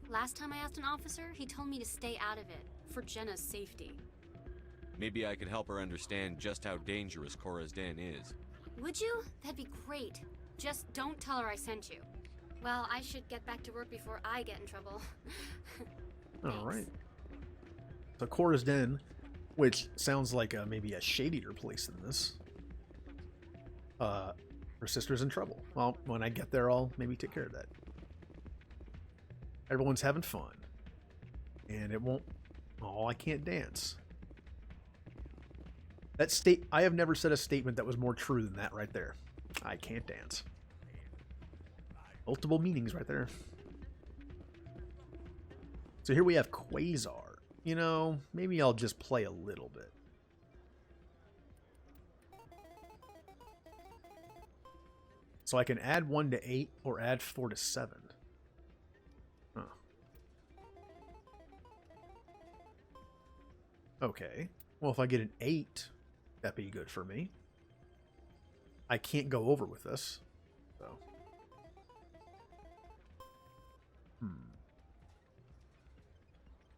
Last time I asked an officer, he told me to stay out of it, for Jenna's safety. Maybe I could help her understand just how dangerous Cora's Den is. Would you? That'd be great. Just don't tell her I sent you. Well, I should get back to work before I get in trouble. Alright. So Cora's Den, which sounds like maybe a shadier place than this. Her sister's in trouble. Well, when I get there, I'll maybe take care of that. Everyone's having fun. And it won't... Oh, I can't dance. I have never said a statement that was more true than that right there. I can't dance. Multiple meanings right there. So here we have Quasar. You know, maybe I'll just play a little bit. So I can add 1 to 8 or add 4 to 7. Huh. Okay. Well, if I get an 8, that'd be good for me. I can't go over with this. So.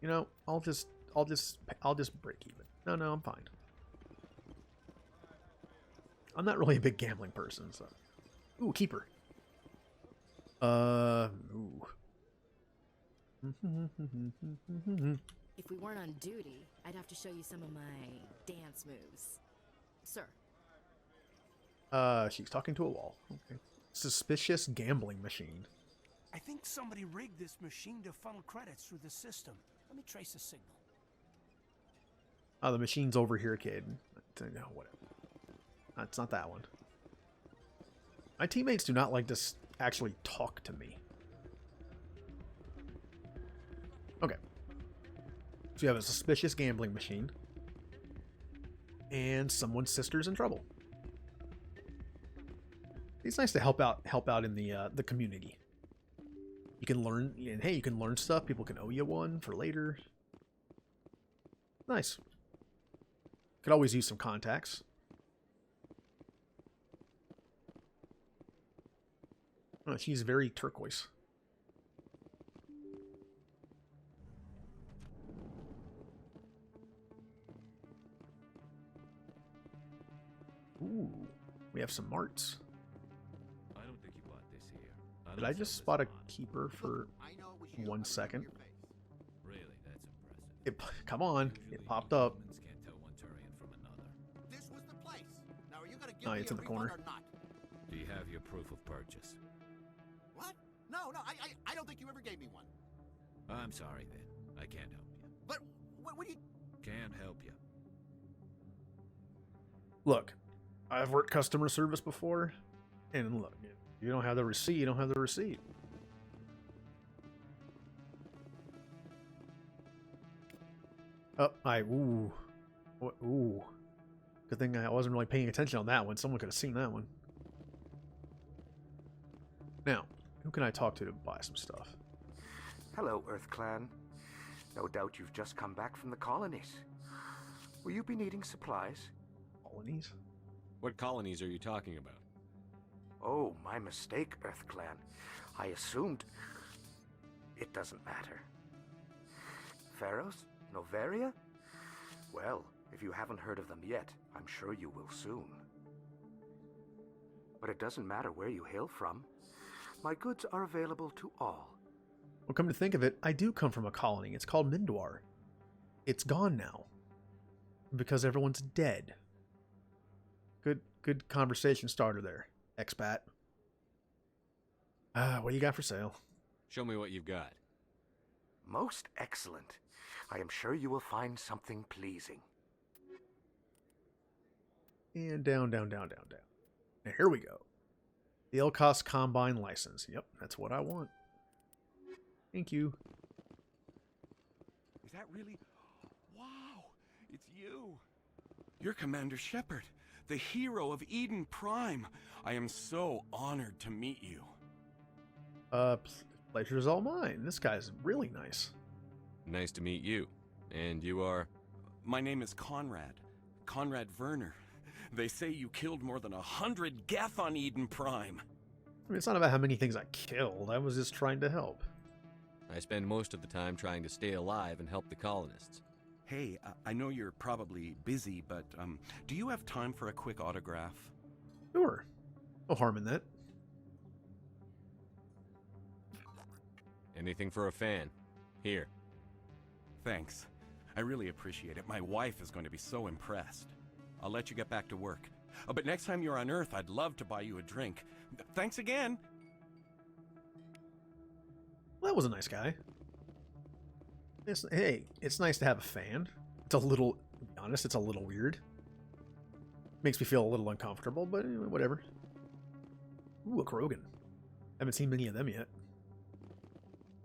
You know, I'll just break even. No, I'm fine. I'm not really a big gambling person, so. Ooh, keeper. Ooh. If we weren't on duty, I'd have to show you some of my dance moves. Sir. She's talking to a wall. Okay. Suspicious gambling machine. I think somebody rigged this machine to funnel credits through the system. Let me trace the signal. Oh, the machine's over here, kid. No, whatever. It's not that one. My teammates do not like to actually talk to me. Okay. So you have a suspicious gambling machine. And someone's sister's in trouble. It's nice to help out in the community. You can learn, and hey, you can learn stuff. People can owe you one for later. Nice. Could always use some contacts. Oh, she's very turquoise. Ooh, we have some marts. I don't think you bought this here. Did I just spot a keeper for 1 second? Really, that's impressive. Come on, it popped up. Can't tell one Turian from another. This was the place. Now are you gonna give Oh, me it's a in the refund corner. or not? Do you have your proof of purchase? What? No, I don't think you ever gave me one. I'm sorry then. I can't help you. But what do you... Can't help you. Look, I've worked customer service before, and look, you don't have the receipt, you don't have the receipt. Oh, ooh. Ooh. Good thing I wasn't really paying attention on that one. Someone could have seen that one. Now, who can I talk to buy some stuff? Hello, Earth Clan. No doubt you've just come back from the colonies. Will you be needing supplies? Colonies? What colonies are you talking about? Oh, my mistake, Earth Clan. I assumed... It doesn't matter. Pharaohs? Novaria? Well, if you haven't heard of them yet, I'm sure you will soon. But it doesn't matter where you hail from. My goods are available to all. Well, come to think of it, I do come from a colony. It's called Mindwar. It's gone now. Because everyone's dead. Good conversation starter there, expat. What do you got for sale? Show me what you've got. Most excellent. I am sure you will find something pleasing. And down. Now here we go. The Elkos Combine license. Yep, that's what I want. Thank you. Is that really... Wow, it's you. You're Commander Shepard, the hero of Eden Prime. I am so honored to meet you. Pleasure's all mine. This guy's really nice. Nice to meet you. And you are? My name is Conrad. Conrad Werner. They say you killed more than 100 Geth on Eden Prime. I mean, it's not about how many things I killed. I was just trying to help. I spend most of the time trying to stay alive and help the colonists. Hey, I know you're probably busy, but do you have time for a quick autograph? Sure. No harm in that. Anything for a fan. Here. Thanks. I really appreciate it. My wife is going to be so impressed. I'll let you get back to work. But next time you're on Earth, I'd love to buy you a drink. Thanks again. Well, that was a nice guy. Hey, it's nice to have a fan. It's a little, to be honest, it's a little weird. Makes me feel a little uncomfortable, but whatever. Ooh, a Krogan. Haven't seen many of them yet.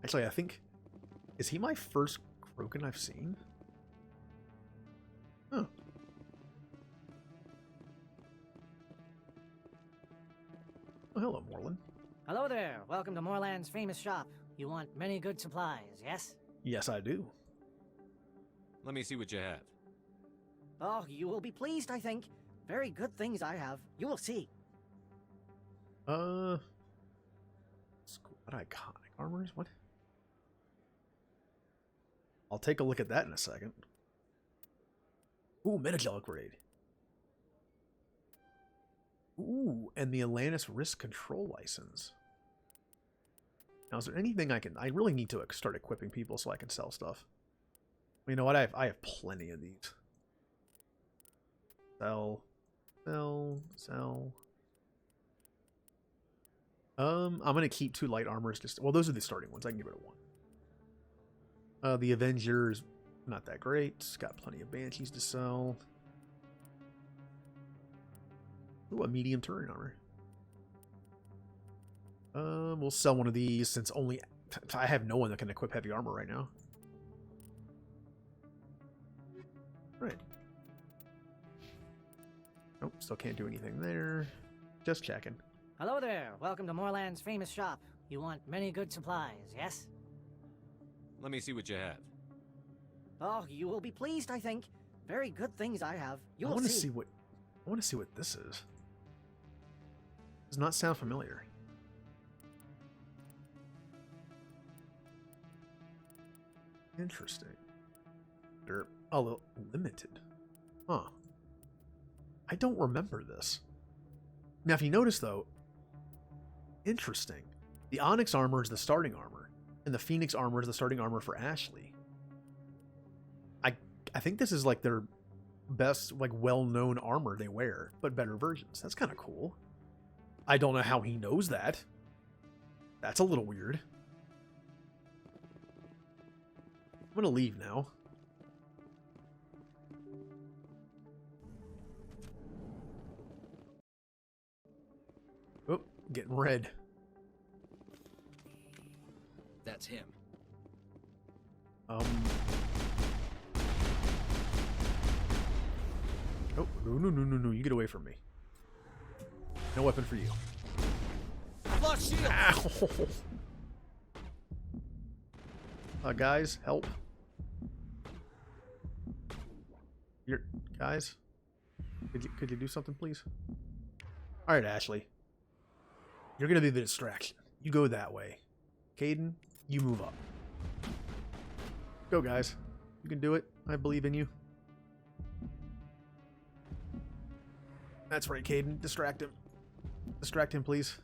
Actually, I think... Is he my first Krogan I've seen? Huh. Oh, hello, Moreland. Hello there. Welcome to Moreland's famous shop. You want many good supplies, yes? Yes, I do. Let me see what you have. Oh, you will be pleased, I think. Very good things I have. You will see. What iconic armors? What? I'll take a look at that in a second. Ooh, Metagel upgrade. Ooh, and the Atlantis Risk Control License. Now, is there anything I really need to start equipping people so I can sell stuff. You know what? I have plenty of these. Sell. I'm gonna keep 2 light armors. Just well, those are the starting ones. I can get rid of 1. The Avengers, not that great. Got plenty of Banshees to sell. Ooh, a medium Turian armor. We'll sell one of these since only I have no one that can equip heavy armor right now. Right. Nope, still can't do anything there. Just checking. Hello there. Welcome to Moorland's famous shop. You want many good supplies, yes? Let me see what you have. Oh, you will be pleased, I think. Very good things I have. You I will want to see what this is. Does not sound familiar. Interesting. They're limited. Huh. I don't remember this. Now, if you notice, though, interesting. The Onyx armor is the starting armor, and the Phoenix armor is the starting armor for Ashley. I think this is like their best, like, well-known armor they wear, but better versions. That's kind of cool. I don't know how he knows that. That's a little weird. I'm gonna leave now. Oh, getting red. That's him. Oh, no, you get away from me. No weapon for you. Flush shield. Ow! Guys, help. Guys, could you do something, please? All right, Ashley. You're gonna be the distraction. You go that way. Caden, you move up. Go, guys. You can do it. I believe in you. That's right, Caden. Distract him. Distract him, please.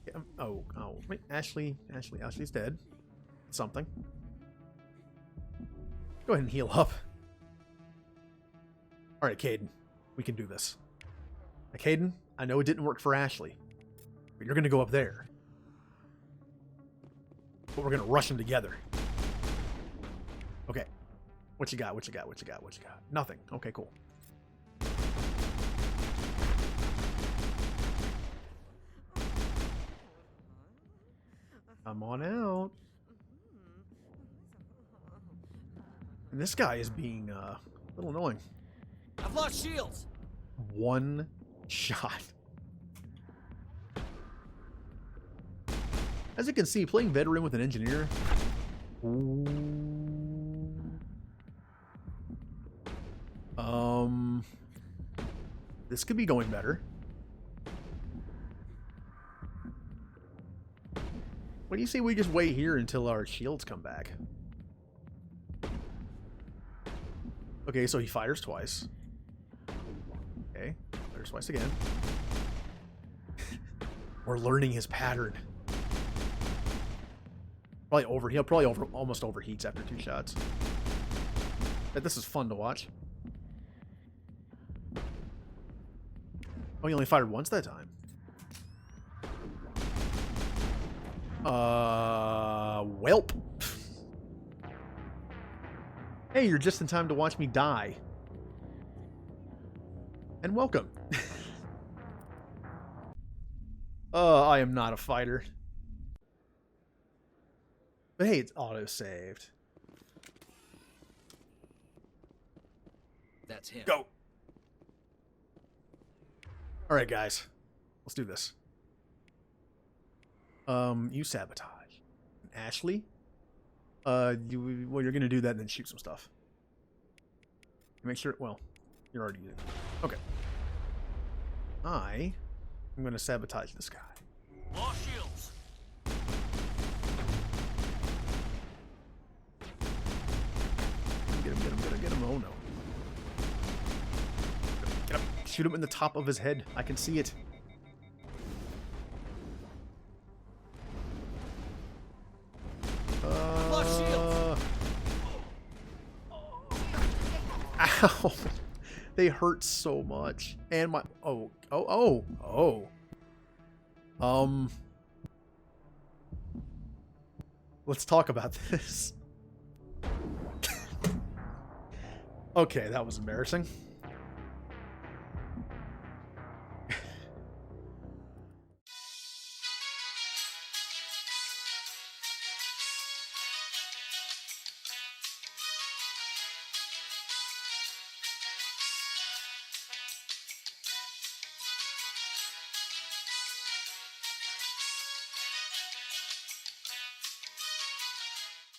Yeah, oh, wait, Ashley's dead. Something. Go ahead and heal up. All right, Caden. We can do this. Now, Caden, I know it didn't work for Ashley, but you're going to go up there. But we're going to rush them together. Okay. What you got? Nothing. Okay, cool. Come on out. And this guy is being a little annoying. I've lost shields. One shot. As you can see, playing veteran with an engineer. This could be going better. What do you say we just wait here until our shields come back? Okay, so he fires twice. Okay, fires twice again. We're learning his pattern. He'll probably almost overheats after 2 shots. But this is fun to watch. Oh, he only fired once that time. Welp. Hey, you're just in time to watch me die. And welcome. I am not a fighter. But hey, it's auto-saved. That's him. Go. All right, guys. Let's do this. You sabotage. Ashley? You're going to do that and then shoot some stuff. Make sure... Well, you're already using it. Okay. I'm going to sabotage this guy. Lost shields. Get him. Oh, no. Get him. Shoot him in the top of his head. I can see it. Ow! They hurt so much. And my... Oh. Let's talk about this. Okay, that was embarrassing.